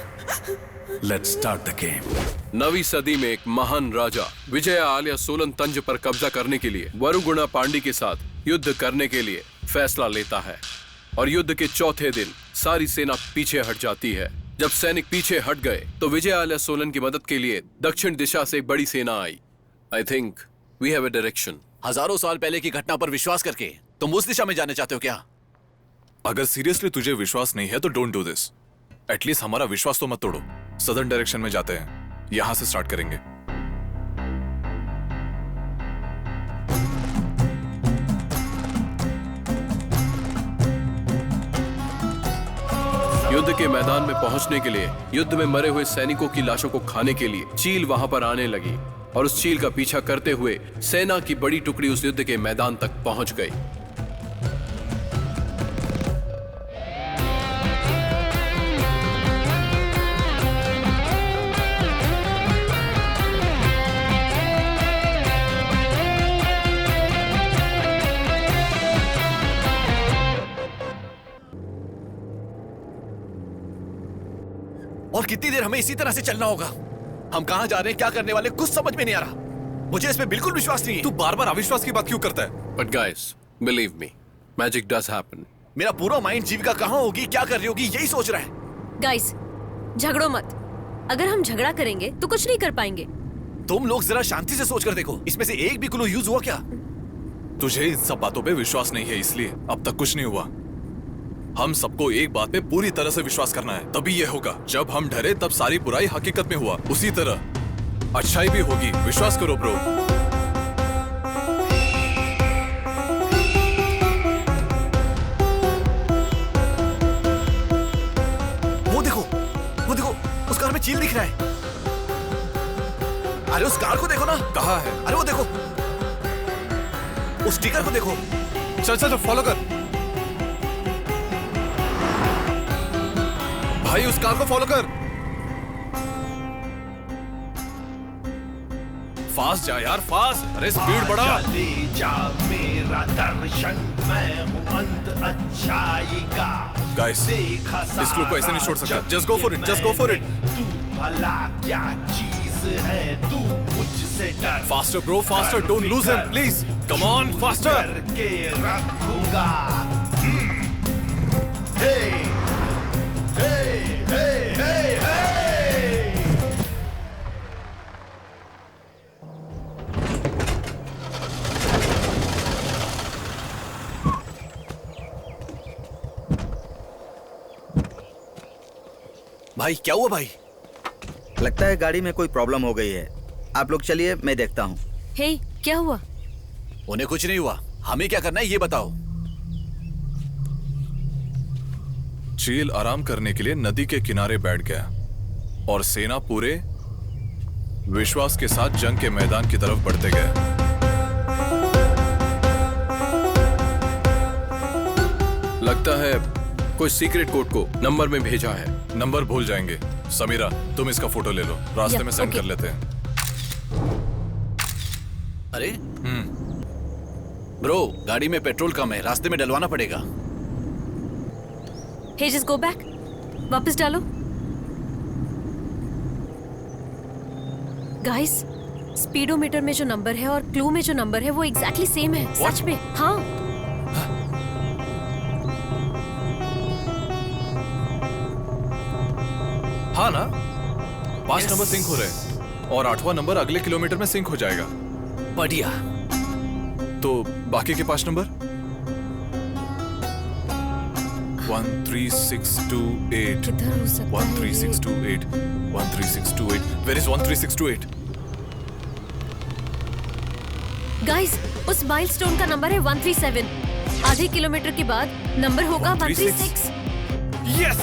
let's start the game. 9वीं सदी में एक महान राजा विजय आलिया सोलन तंज पर कब्जा करने के लिए वरुगुणा पांडी के साथ युद्ध करने के लिए फैसला लेता है और युद्ध के चौथे दिन सारी सेना पीछे हट जाती है। जब सैनिक पीछे हट गए तो विजय आलिया सोलन की मदद के लिए दक्षिण दिशा से एक बड़ी सेना आई। I think we have a direction. हजारों साल पहले की घटना पर विश्वास करके तुम उस दिशा में जाने चाहते हो क्या? अगर सीरियसली तुझे विश्वास नहीं है तो डोंट डू दिस। एटलीस्ट हमारा विश्वास तो मत तोड़ो। सदर्न डायरेक्शन में जाते हैं, यहां से स्टार्ट करेंगे। युद्ध के मैदान में पहुंचने के लिए, युद्ध में मरे हुए सैनिकों की लाशों को खाने के लिए चील वहां पर आने लगी और उस चील का पीछा करते हुए सेना की बड़ी टुकड़ी उस युद्ध के मैदान तक पहुंच गई। और कितनी देर हमें इसी तरह से चलना होगा? हम कहां जा रहे हैं, क्या करने वाले, कुछ समझ में नहीं आ रहा। मुझे इसमें बिल्कुल विश्वास नहीं है। तू बार बार अविश्वास की बात क्यों करता है? But guys, believe me, magic does happen. मेरा पूरा माइंड जीविका कहां होगी, क्या कर रही होगी, यही सोच रहा है। गाइस, झगड़ो मत। अगर हम झगड़ा करेंगे तो कुछ नहीं कर पाएंगे। तुम लोग जरा शांति से सोच कर देखो, इसमें से एक भी क्लू यूज हुआ क्या? तुझे इन सब बातों पे विश्वास नहीं है, इसलिए अब तक कुछ नहीं हुआ। हम सबको एक बात पे पूरी तरह से विश्वास करना है, तभी यह होगा। जब हम डरे तब सारी बुराई हकीकत में हुआ, उसी तरह अच्छाई भी होगी। विश्वास करो ब्रो। वो देखो, उस कार में चील दिख रहा है। अरे उस कार को देखो ना। कहाँ है? अरे वो देखो, उस स्टिकर को देखो। चल चल फॉलो कर भाई, उस कार को फॉलो कर। फास्ट जा यार, फास्ट। अरे स्पीड बढ़ा। चले जा मेरा दर्शन, मैं हूं अंत अच्छाई का। गाइस, इस क्लू को ऐसे नहीं छोड़ सकता। Just go for it, just go for it. तू भला क्या चीज है, तू मुझसे डर। Faster bro, faster. Don't lose him please. Come on, faster. करके रखूंगा। हे हे हे हे हे। भाई क्या हुआ भाई? लगता है गाड़ी में कोई प्रॉब्लम हो गई है। आप लोग चलिए, मैं देखता हूँ। हे, क्या हुआ? उन्हें कुछ नहीं हुआ, हमें क्या करना है ये बताओ। चील आराम करने के लिए नदी के किनारे बैठ गया और सेना पूरे विश्वास के साथ जंग के मैदान की तरफ बढ़ते गए। लगता है कोई सीक्रेट कोड को नंबर में भेजा है। नंबर भूल जाएंगे। समीरा, तुम इसका फोटो ले लो, रास्ते में सेंड कर लेते हैं। अरे ब्रो, गाड़ी में पेट्रोल कम है, रास्ते में डलवाना पड़ेगा। हे, जस्ट गो बैक। वापस डालो। गाइस, स्पीडोमीटर में जो नंबर है और क्लू में जो नंबर है वो एग्जैक्टली सेम है। सच में? हाँ। हाँ ना? 5 नंबर सिंक हो रहे हैं और 8वां नंबर अगले किलोमीटर में सिंक हो जाएगा। बढ़िया। तो बाकी के 5 नंबर 13628 किधर हो सकता है? 13628 13628। Where is 13628? गाइस, उस माइलस्टोन का नंबर है 137। आधे किलोमीटर के बाद नंबर होगा 136। Yes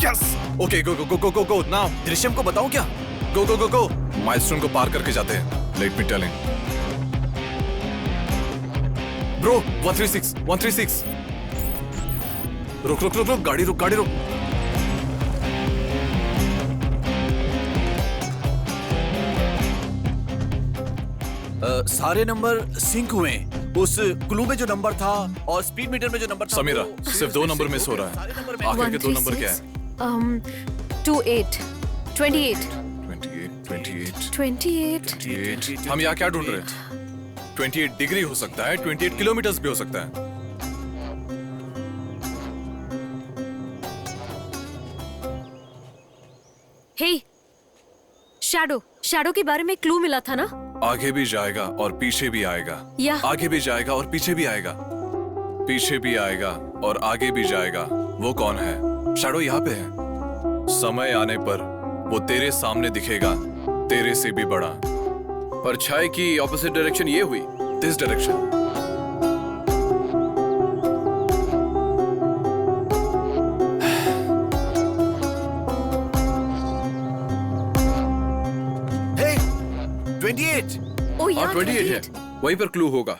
yes. ओके, गो गो गो गो गो गो नाउ। दृश्यम को बताऊं क्या? गो गो गो गो। माइलस्टोन को पार करके जाते हैं। Let me telling bro. 136 रुक रुक रुक रुक, गाड़ी रुक, गाड़ी रुक। सारे नंबर सिंक हुए। उस क्लू में जो नंबर था और स्पीड मीटर में जो नंबर था। समीरा, सिर्फ 2 नंबर मिस हो रहा है। आखिर के 2 नंबर क्या है? 28 28 28। हम यहाँ क्या ढूंढ रहे हैं? 28 डिग्री हो सकता है, 28 किलोमीटर भी हो सकता है। हे, शैडो के बारे में क्लू मिला था ना? आगे भी जाएगा और पीछे भी आएगा। या आगे भी जाएगा और पीछे भी आएगा। पीछे भी आएगा और आगे भी जाएगा। वो कौन है? शैडो यहाँ पे है। समय आने पर वो तेरे सामने दिखेगा, तेरे से भी बड़ा। परछाई की ऑपोजिट डायरेक्शन ये हुई। This direction. हाँ 28 है, वहीं पर क्लू होगा।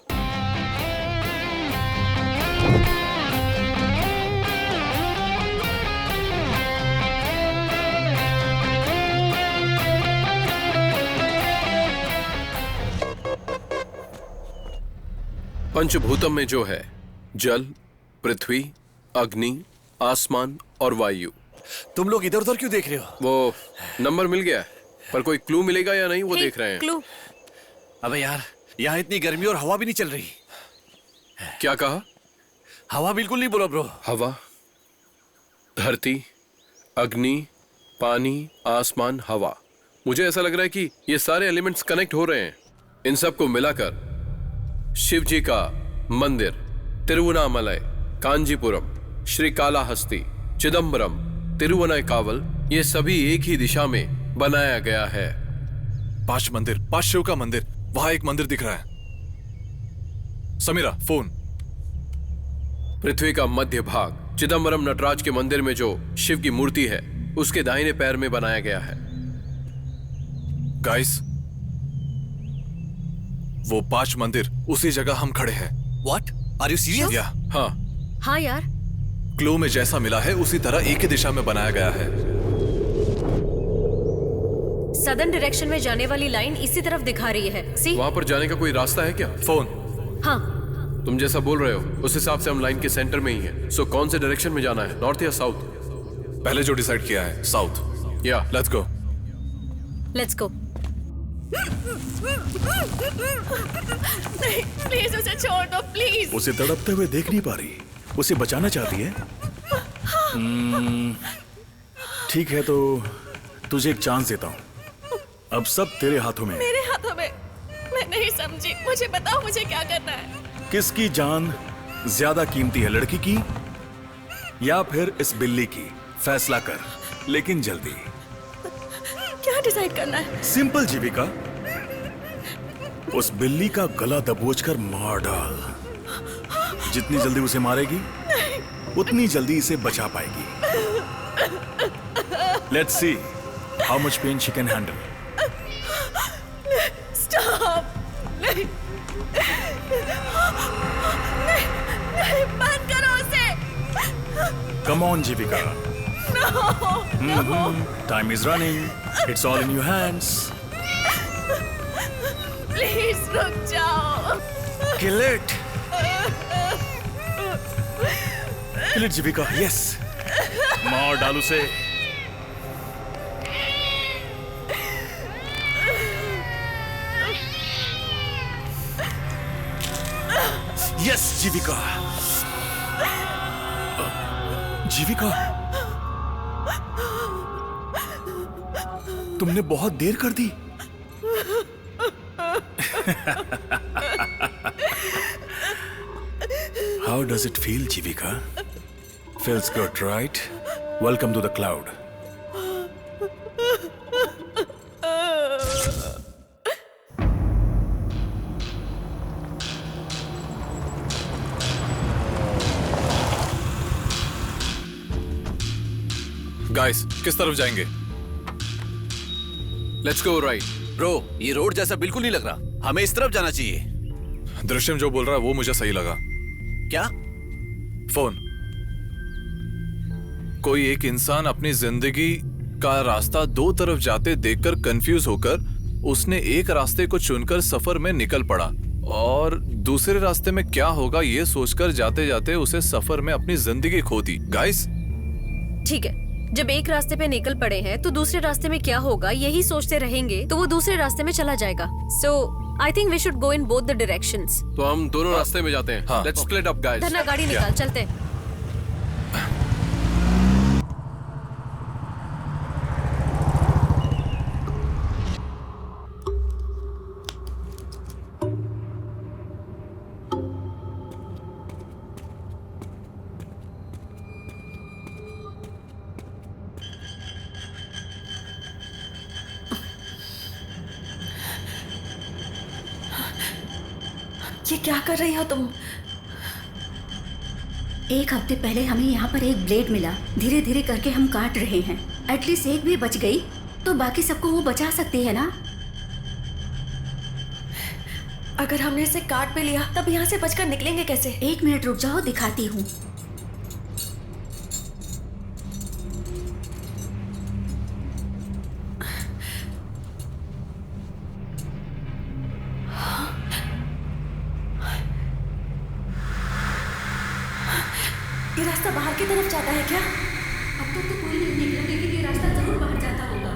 पंचभूतम में जो है जल, पृथ्वी, अग्नि, आसमान और वायु। तुम लोग इधर उधर क्यों देख रहे हो? वो नंबर मिल गया है, पर कोई क्लू मिलेगा या नहीं वो देख रहे हैं। क्लू। अबे यार, यहाँ इतनी गर्मी और हवा भी नहीं चल रही। क्या कहा? हवा बिल्कुल नहीं बोला ब्रो। हवा, धरती, अग्नि, पानी, आसमान, हवा। मुझे ऐसा लग रहा है कि ये सारे एलिमेंट्स कनेक्ट हो रहे हैं। इन सबको मिलाकर शिव जी का मंदिर तिरुवनामलई, कांजीपुरम, श्रीकालाहस्ती, चिदम्बरम, तिरुवनाईकावल, ये सभी एक ही दिशा में बनाया गया है। 5 मंदिर, 5 शिव का मंदिर। वहां एक मंदिर दिख रहा है। समीरा फोन। पृथ्वी का मध्य भाग चिदम्बरम नटराज के मंदिर में जो शिव की मूर्ति है उसके दाहिने पैर में बनाया गया है। गाइस, वो 5 मंदिर उसी जगह हम खड़े हैं। What? Are you serious? या हाँ, हाँ यार, क्लू में जैसा मिला है उसी तरह एक ही दिशा में बनाया गया है। सदर्न डायरेक्शन में जाने वाली लाइन इसी तरफ दिखा रही है। सी? वहां पर जाने का कोई रास्ता है क्या? फोन। हाँ, तुम जैसा बोल रहे हो उस हिसाब से हम लाइन के सेंटर में ही हैं। सो कौन से डायरेक्शन में जाना है, नॉर्थ या साउथ? पहले जो डिसाइड किया है साउथ। या लेट्स गो। Let's go. नहीं, प्लीज उसे छोड़ दो, प्लीज। उसे तड़पते हुए देख नहीं पा रही, उसे बचाना चाहती है। ठीक है, तो तुझे एक चांस देता हूँ। अब सब तेरे हाथों में है। मेरे हाथों में? मैं नहीं समझी, मुझे बताओ मुझे क्या करना है। किसकी जान ज्यादा कीमती है, लड़की की या फिर इस बिल्ली की? फैसला कर, लेकिन जल्दी। क्या डिसाइड करना है? सिंपल जीविका, उस बिल्ली का गला दबोचकर मार डाल। जितनी जल्दी उसे मारेगी उतनी जल्दी इसे बचा पाएगी। Let's see how much pain she can handle. Stop! नहीं, नहीं, नहीं, बंद करो उसे। Come on Jeevika. Time is running, it's all in your hands. Please रुक जाओ। Kill it. Kill it Jeevika, yes. मार डाल उसे। यस जीविका। जीविका, तुमने बहुत देर कर दी। How does it feel, Jivika? Feels good, right? Welcome to the cloud. Guys, किस तरफ जाएंगे? Let's go right. ब्रो, ये रोड जैसा बिल्कुल नहीं लग रहा। हमें इस तरफ जाना चाहिए। दृश्यम जो बोल रहा है वो मुझे सही लगा। क्या? फोन। कोई एक इंसान अपनी जिंदगी का रास्ता 2 तरफ जाते देखकर कंफ्यूज होकर उसने एक रास्ते को चुनकर सफर में निकल पड़ा और दूसरे रास्ते में क्या होगा ये सोचकर जाते जाते उसे सफर में अपनी जिंदगी खो दी। गाइस, ठीक है, जब एक रास्ते पे निकल पड़े हैं तो दूसरे रास्ते में क्या होगा यही सोचते रहेंगे तो वो दूसरे रास्ते में चला जाएगा। So I think we should go in both the directions. तो हम दोनों रास्ते में जाते हैं। हाँ, लेट्स स्प्लिट अप गाइस। धरना गाड़ी निकाल, चलते हैं। ये क्या कर रही हो तुम? एक हफ्ते पहले हमें यहाँ पर एक ब्लेड मिला। धीरे धीरे करके हम काट रहे हैं। एटलीस्ट एक भी बच गई तो बाकी सबको वो बचा सकती है ना। अगर हमने इसे काट भी लिया तब यहाँ से बचकर निकलेंगे कैसे? 1 मिनट रुक जाओ, दिखाती हूँ। ये रास्ता बाहर की तरफ जाता है क्या? अब तक तो कोई नहीं निकला, लेकिन ये रास्ता जरूर बाहर जाता होगा।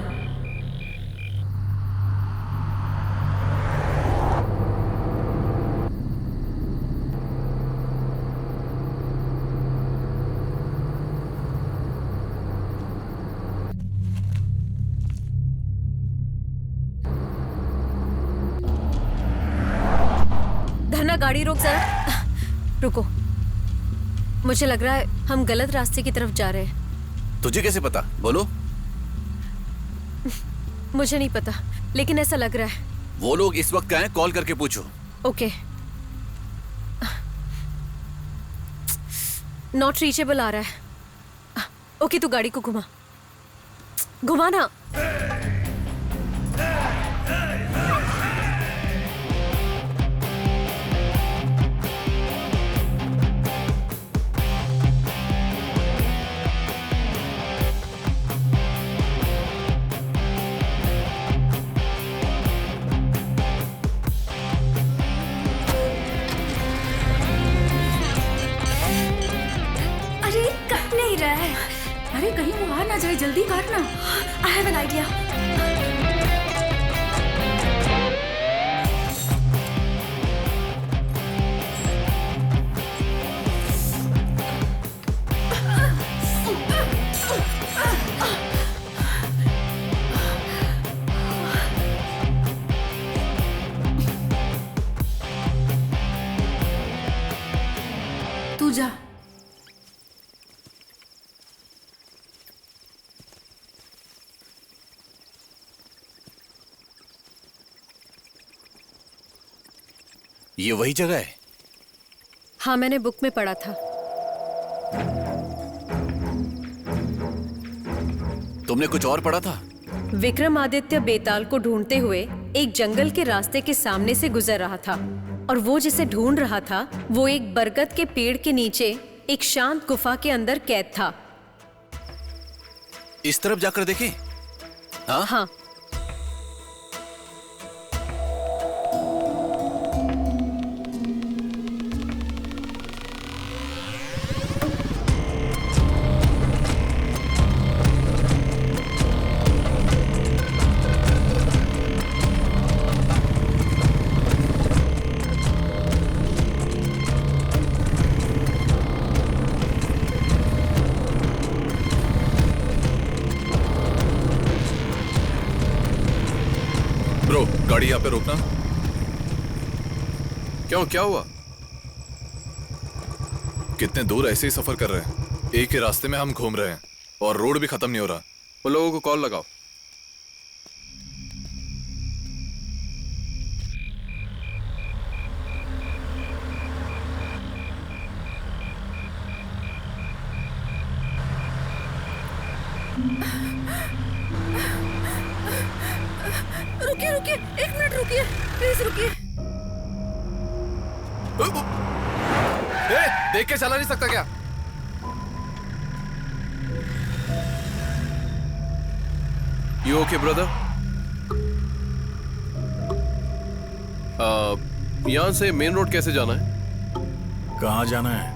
धना, गाड़ी रोक जरा। रुको, मुझे लग रहा है हम गलत रास्ते की तरफ जा रहे हैं। तुझे कैसे पता? बोलो। मुझे नहीं पता, लेकिन ऐसा लग रहा है। वो लोग इस वक्त कहाँ हैं? कॉल करके पूछो। ओके। नॉट रीचेबल आ रहा है। ओके, तू गाड़ी को घुमा, घुमा ना। अरे कहीं वो आ ना जाए, जल्दी काटना। I have an idea. तू जा। ये वही जगह है? हाँ, मैंने बुक में पढ़ा था। तुमने कुछ और पढ़ा था? विक्रमादित्य बेताल को ढूंढते हुए एक जंगल के रास्ते के सामने से गुजर रहा था, और वो जिसे ढूंढ रहा था वो एक बरगद के पेड़ के नीचे एक शांत गुफा के अंदर कैद था। इस तरफ जाकर देखें? हाँ? हाँ। ब्रो, गाड़ी यहाँ पे रोकना। क्यों, क्या हुआ? कितने दूर ऐसे ही सफर कर रहे हैं, एक ही रास्ते में हम घूम रहे हैं और रोड भी खत्म नहीं हो रहा। वो लोगों को कॉल लगाओ। रुकिए रुकिए, 1 मिनट रुकिए, प्लीज रुकिए। देख के चला नहीं सकता क्या? You okay, brother? यहाँ से मेन रोड कैसे जाना है? कहाँ जाना है?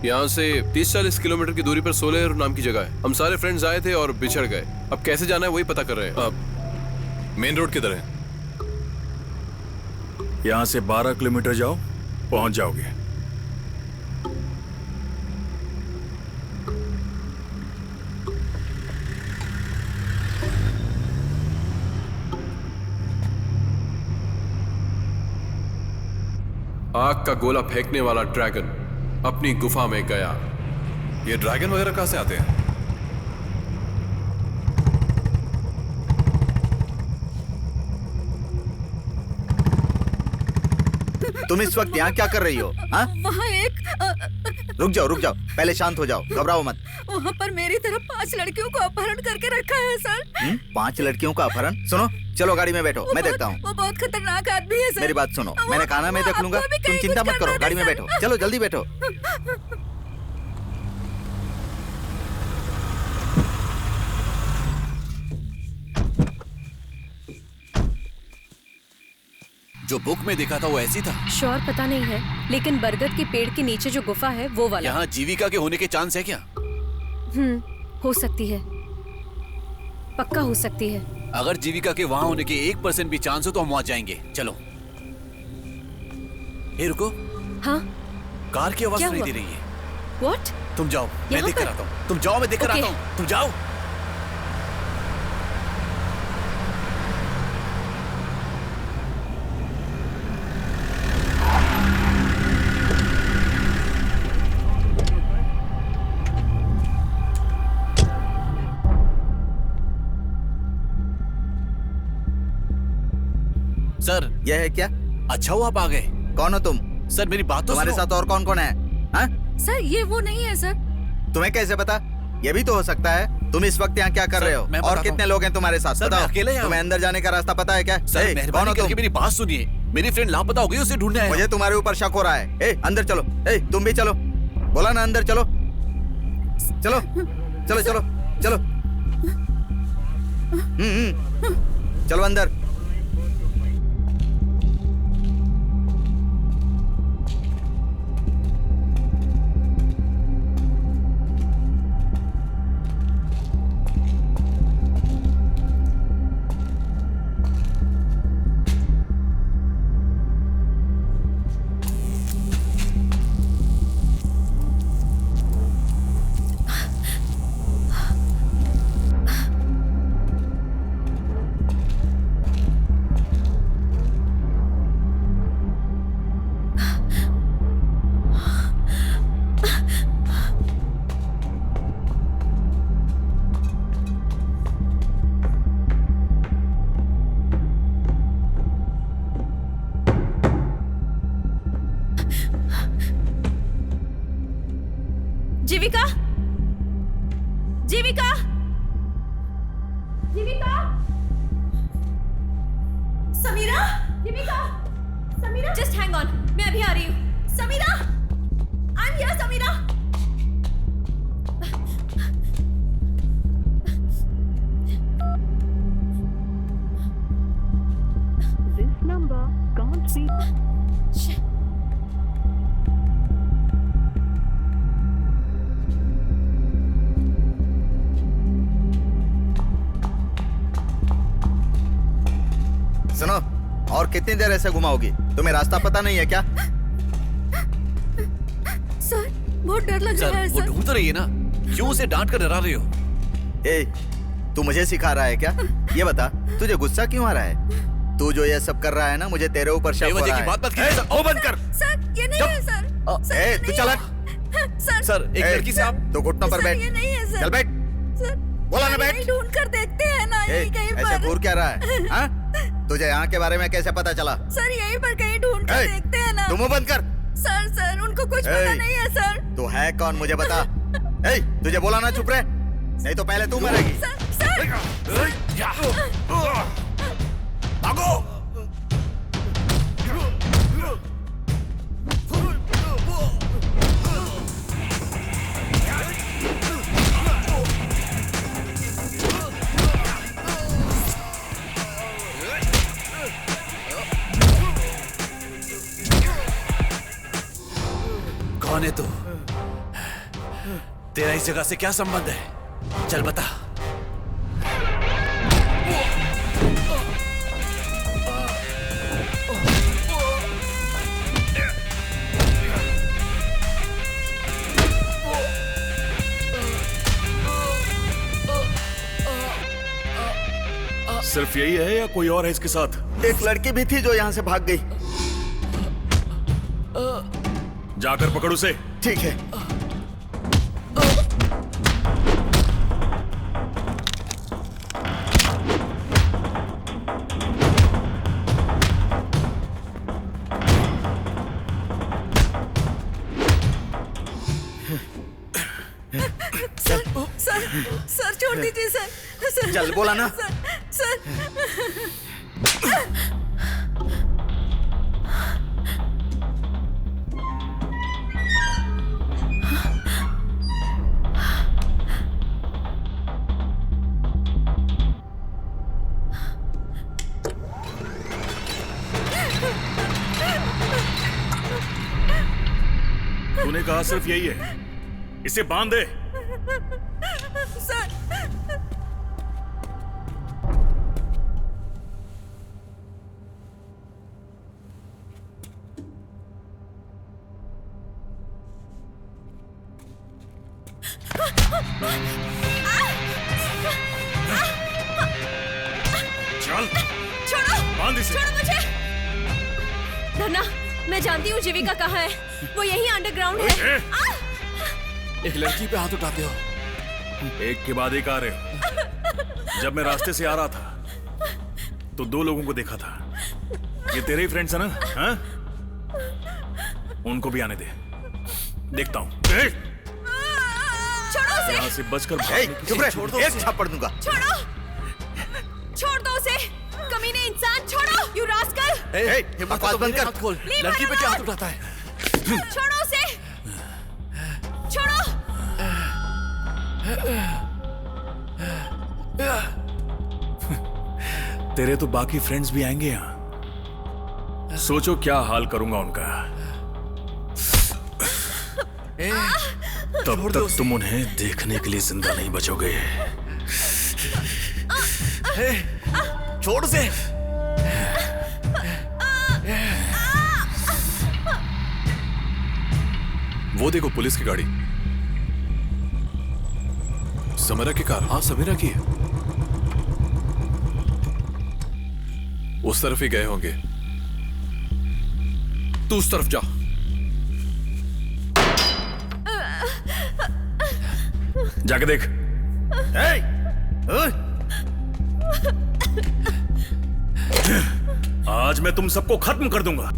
यहाँ से 30-40 किलोमीटर की दूरी पर सोलेर नाम की जगह है। हम सारे फ्रेंड्स आए थे और बिछड़ गए। अब कैसे जाना है वही पता कर रहे हैं। मेन रोड किधर है? यहाँ से 12 किलोमीटर जाओ, पहुंच जाओगे। आग का गोला फेंकने वाला ड्रैगन अपनी गुफा में गया। ये ड्रैगन वगैरह कहाँ से आते हैं? तुम इस वक्त यहाँ क्या कर रही हो? हाँ? वहाँ एक रुक जाओ, पहले शांत हो जाओ, घबराओ मत। वहाँ पर मेरी तरफ 5 लड़कियों को अपहरण करके रखा है सर। 5 लड़कियों का अपहरण? सुनो, चलो गाड़ी में बैठो, मैं देखता हूँ। वो बहुत खतरनाक आदमी है सर। मेरी बात सुनो, मैंने कहा ना मैं देख लूंगा, तुम चिंता मत करो, गाड़ी में बैठो, चलो जल्दी बैठो। जो बुक में देखा था वो ऐसी था? श्योर पता नहीं है, लेकिन बरगद के पेड़ के नीचे जो गुफा है वो वाला। यहाँ जीविका के होने के चांस है क्या? हो सकती है, पक्का हो सकती है। अगर जीविका के वहाँ होने के 1% भी चांस हो तो हम वहाँ जाएंगे। चलो। ए रुको। हाँ? कार की आवाज सुनाई दे रही है। What? तुम जाओ, मैं देख कर आता हूँ। तुम जाओ, मैं देख कर आता हूँ। तुम जाओ। सर, यह है क्या? अच्छा हुआ आप आ गए। कौन हो तुम? सर मेरी बात तो तुम्हारे साथ और कौन कौन है? हाँ? सर ये वो नहीं है सर। तुम्हें कैसे पता? ये भी तो हो सकता है। तुम इस वक्त यहाँ क्या कर रहे हो? और कितने लोग हैं तुम्हारे साथ? सर, मैं अकेले यहाँ। तुम्हें अंदर जाने का रास्ता पता है क्या? सर मेहरबानी करके मेरी बात सुनिए। मेरी फ्रेंड लापता हो गई, उसे ढूंढने आया। मुझे तुम्हारे ऊपर शक हो रहा है। ए, अंदर चलो। ए, तुम भी चलो। बोला ना अंदर चलो। चलो चलो चलो चलो। चलो अंदर। Jeevika, Jeevika, Jeevika, Sameera, Jeevika, Sameera, just hang on, मैं अभी आ रही हूँ। Sameera, I am here Sameera. This number can't be. सुनो, और कितनी देर ऐसे घुमाओगी? तुम्हें रास्ता पता नहीं है क्या? सर बहुत डर लग रहा है वो सर। ढूंढ तो रही है ना, क्यों उसे डांट कर डरा रही हो? ए, तू मुझे सिखा रहा है क्या? ये बता, तुझे गुस्सा क्यों आ रहा है? तू जो ये सब कर रहा है ना, मुझे तेरे ऊपर शक हो रहा है। बात मत कीजिए। ओ बंद कर। सर ये नहीं है सर। ए, तू चल। सर एक लड़की से आप तो घुटनों पर बैठ। ये नहीं है सर। चल बैठ। सर बोला ना बैठ। ढूंढ कर देखते हैं ना यहीं कहीं पर। ऐसे घूर क्या रहा है? हाँ? तुझे यहाँ के बारे में कैसे पता चला? सर यहीं पर कहीं ढूंढ कर देखते हैं ना। तुम मुंह बंद कर। सर उनको कुछ पता नहीं है सर। तू है कौन मुझे बता। ए, तुझे बोला ना चुप रहे, नहीं तो पहले तू मरेगी। भागो। कौन है तू? तेरा इस जगह से क्या संबंध है? चल बता। सिर्फ यही है या कोई और है इसके साथ? एक लड़की भी थी जो यहाँ से भाग गई। जाकर पकड़ उसे। ठीक है। सर सर सर छोड़ दीजिए सर सर चल बोला ना। सर तूने कहा सिर्फ यही है, इसे बांध दे। सर चल छोड़ो बांध इसे। छोड़ो मुझे। धन्ना, मैं जानती हूँ जीविका कहाँ है। वो यही अंडरग्राउंड है। एक लड़की पे हाथ उठाते हो। एक के बाद एक आ रहे हो। जब मैं रास्ते से आ रहा था तो दो लोगों को देखा था। ये तेरे ही फ्रेंड्स है ना? हाँ? उनको भी आने दे, देखता हूँ। छोड़ो उसे। यहाँ से बचकर भागने की चुप रहे, एक थप्पड़ दूंगा। छोड़ो, छोड़ दो उसे। कमीने इंसान, छोड़ो। You rascal. ये बकवास बंद कर। खोल। लड़की पे क्या हाथ उठाता है? छोड़ो उसे। छोड़ो। तेरे तो बाकी फ्रेंड्स भी आएंगे यहाँ। सोचो क्या हाल करूंगा उनका। तब तक तुम उन्हें देखने के लिए जिंदा नहीं बचोगे। छोड़ से। वो देखो पुलिस की गाड़ी। समीरा की कार। हाँ समीरा की है। उस तरफ ही गए होंगे। तू उस तरफ जा। जाके देख। आज मैं तुम सबको खत्म कर दूंगा।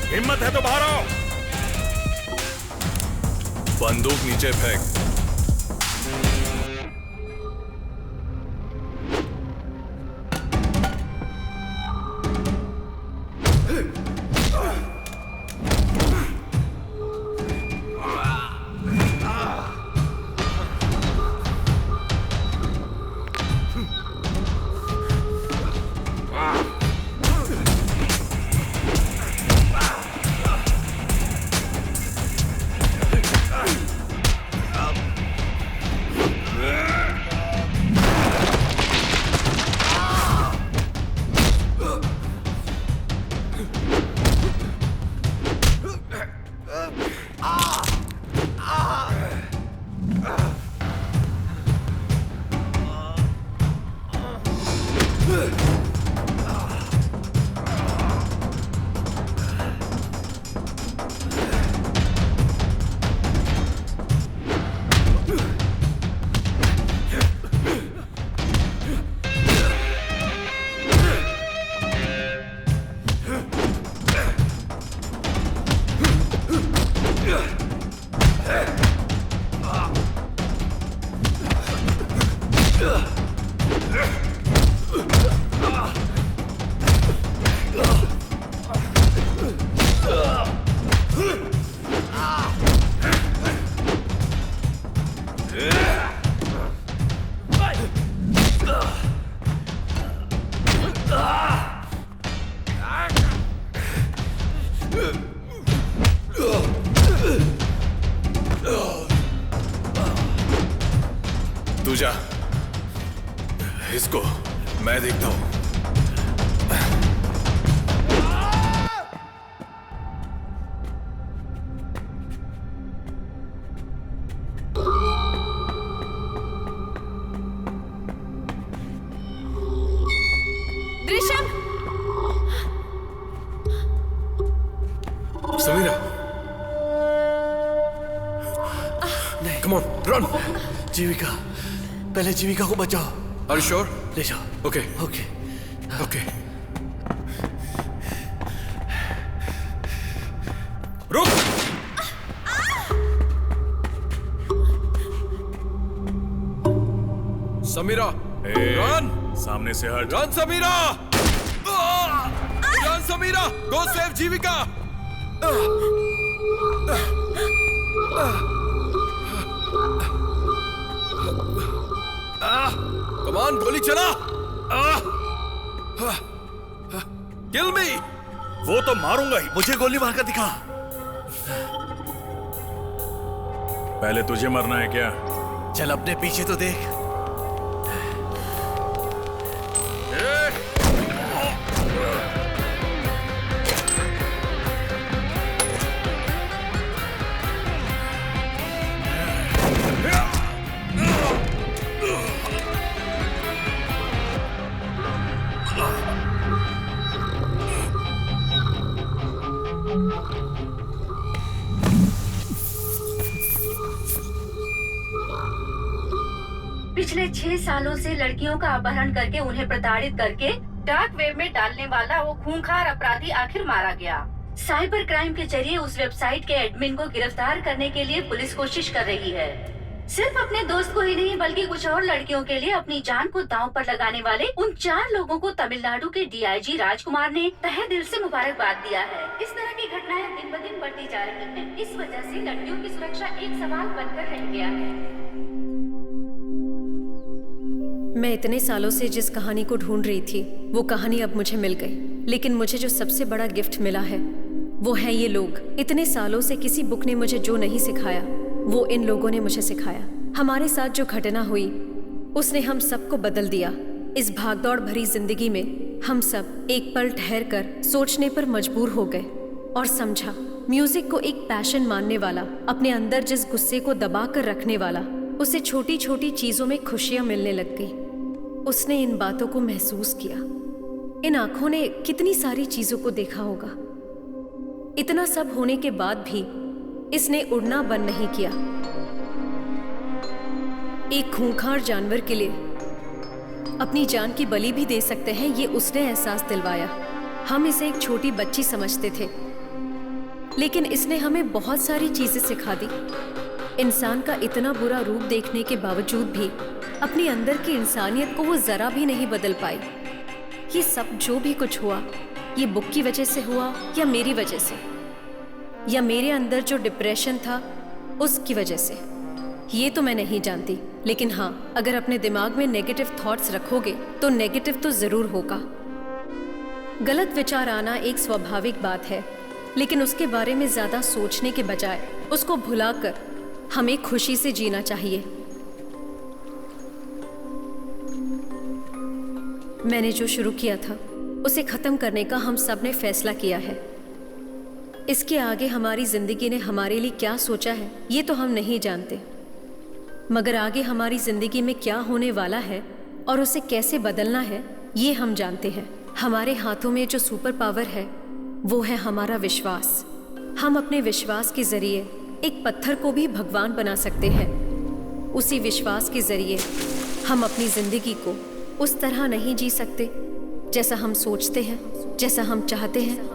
हिम्मत है तो बाहर आओ। बंदूक नीचे फेंक। तू जा, इसको मैं देखता हूं। दृश्यम, रन। जीविका, पहले जीविका को बचाओ। Are you sure? ले जाओ। Okay okay okay. रुक। समीरा, रन। सामने से हट। रन समीरा, रन समीरा, गो सेव जीविका। कमान, गोली चला। किल मी। वो तो मारूंगा ही। मुझे गोली मारकर दिखा। पहले तुझे मरना है क्या? चल अपने पीछे तो देख। पिछले 6 सालों से लड़कियों का अपहरण करके उन्हें प्रताड़ित करके डार्क वेब में डालने वाला वो खूंखार अपराधी आखिर मारा गया। साइबर क्राइम के जरिए उस वेबसाइट के एडमिन को गिरफ्तार करने के लिए पुलिस कोशिश कर रही है। सिर्फ अपने दोस्त को ही नहीं बल्कि कुछ और लड़कियों के लिए अपनी जान को दांव पर लगाने वाले उन 4 लोगों को तमिलनाडु के डीआईजी राजकुमार ने तहे दिल से मुबारकबाद दिया है। इस तरह की घटनाएं दिन ब दिन बढ़ती जा रही हैं। इस वजह से लड़कियों की सुरक्षा एक सवाल बनकर रह गया है। मैं इतने सालों से जिस कहानी को ढूंढ रही थी वो कहानी अब मुझे मिल गई, लेकिन मुझे जो सबसे बड़ा गिफ्ट मिला है वो है ये लोग। इतने सालों से किसी बुक ने मुझे जो नहीं सिखाया वो इन लोगों ने मुझे सिखाया। हमारे साथ जो घटना हुई उसने हम सबको बदल दिया। इस भागदौड़ भरी जिंदगी में हम सब एक पल ठहर कर सोचने पर मजबूर हो गए और समझा म्यूजिक को एक पैशन मानने वाला, अपने अंदर जिस गुस्से को दबा कर रखने वाला, उसे छोटी छोटी चीजों में खुशियां मिलने लग गई। उसने इन बातों को महसूस किया। इन आंखों ने कितनी सारी चीजों को देखा होगा। इतना सब होने के बाद भी इसने उड़ना बंद नहीं किया। एक खूंखार जानवर के लिए अपनी जान की बलि भी दे सकते हैं, ये उसने एहसास दिलवाया। हम इसे एक छोटी बच्ची समझते थे, लेकिन इसने हमें बहुत सारी चीजें सिखा दी। इंसान का इतना बुरा रूप देखने के बावजूद भी अपने अंदर की इंसानियत को वो जरा भी नहीं बदल पाई। ये सब जो भी कुछ हुआ ये बुक की वजह से हुआ या मेरी वजह से, या मेरे अंदर जो डिप्रेशन था उसकी वजह से, ये तो मैं नहीं जानती। लेकिन हाँ, अगर अपने दिमाग में नेगेटिव थॉट्स रखोगे तो नेगेटिव तो जरूर होगा। गलत विचार आना एक स्वाभाविक बात है, लेकिन उसके बारे में ज्यादा सोचने के बजाय उसको भुलाकर हमें खुशी से जीना चाहिए। मैंने जो शुरू किया था उसे खत्म करने का हम सब ने फैसला किया है। इसके आगे हमारी जिंदगी ने हमारे लिए क्या सोचा है ये तो हम नहीं जानते, मगर आगे हमारी जिंदगी में क्या होने वाला है और उसे कैसे बदलना है ये हम जानते हैं। हमारे हाथों में जो सुपर पावर है वो है हमारा विश्वास। हम अपने विश्वास के जरिए एक पत्थर को भी भगवान बना सकते हैं। उसी विश्वास के जरिए हम अपनी जिंदगी को उस तरह नहीं जी सकते जैसा हम सोचते हैं, जैसा हम चाहते हैं।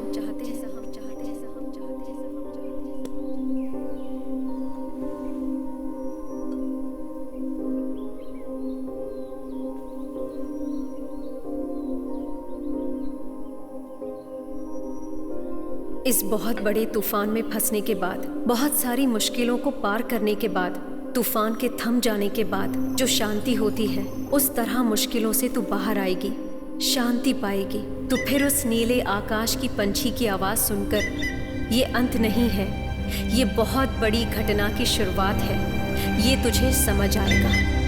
इस बहुत बड़े तूफान में फंसने के बाद, बहुत सारी मुश्किलों को पार करने के बाद, तूफान के थम जाने के बाद जो शांति होती है, उस तरह मुश्किलों से तू बाहर आएगी, शांति पाएगी। तो फिर उस नीले आकाश की पंछी की आवाज सुनकर ये अंत नहीं है, ये बहुत बड़ी घटना की शुरुआत है, ये तुझे समझ आएगा।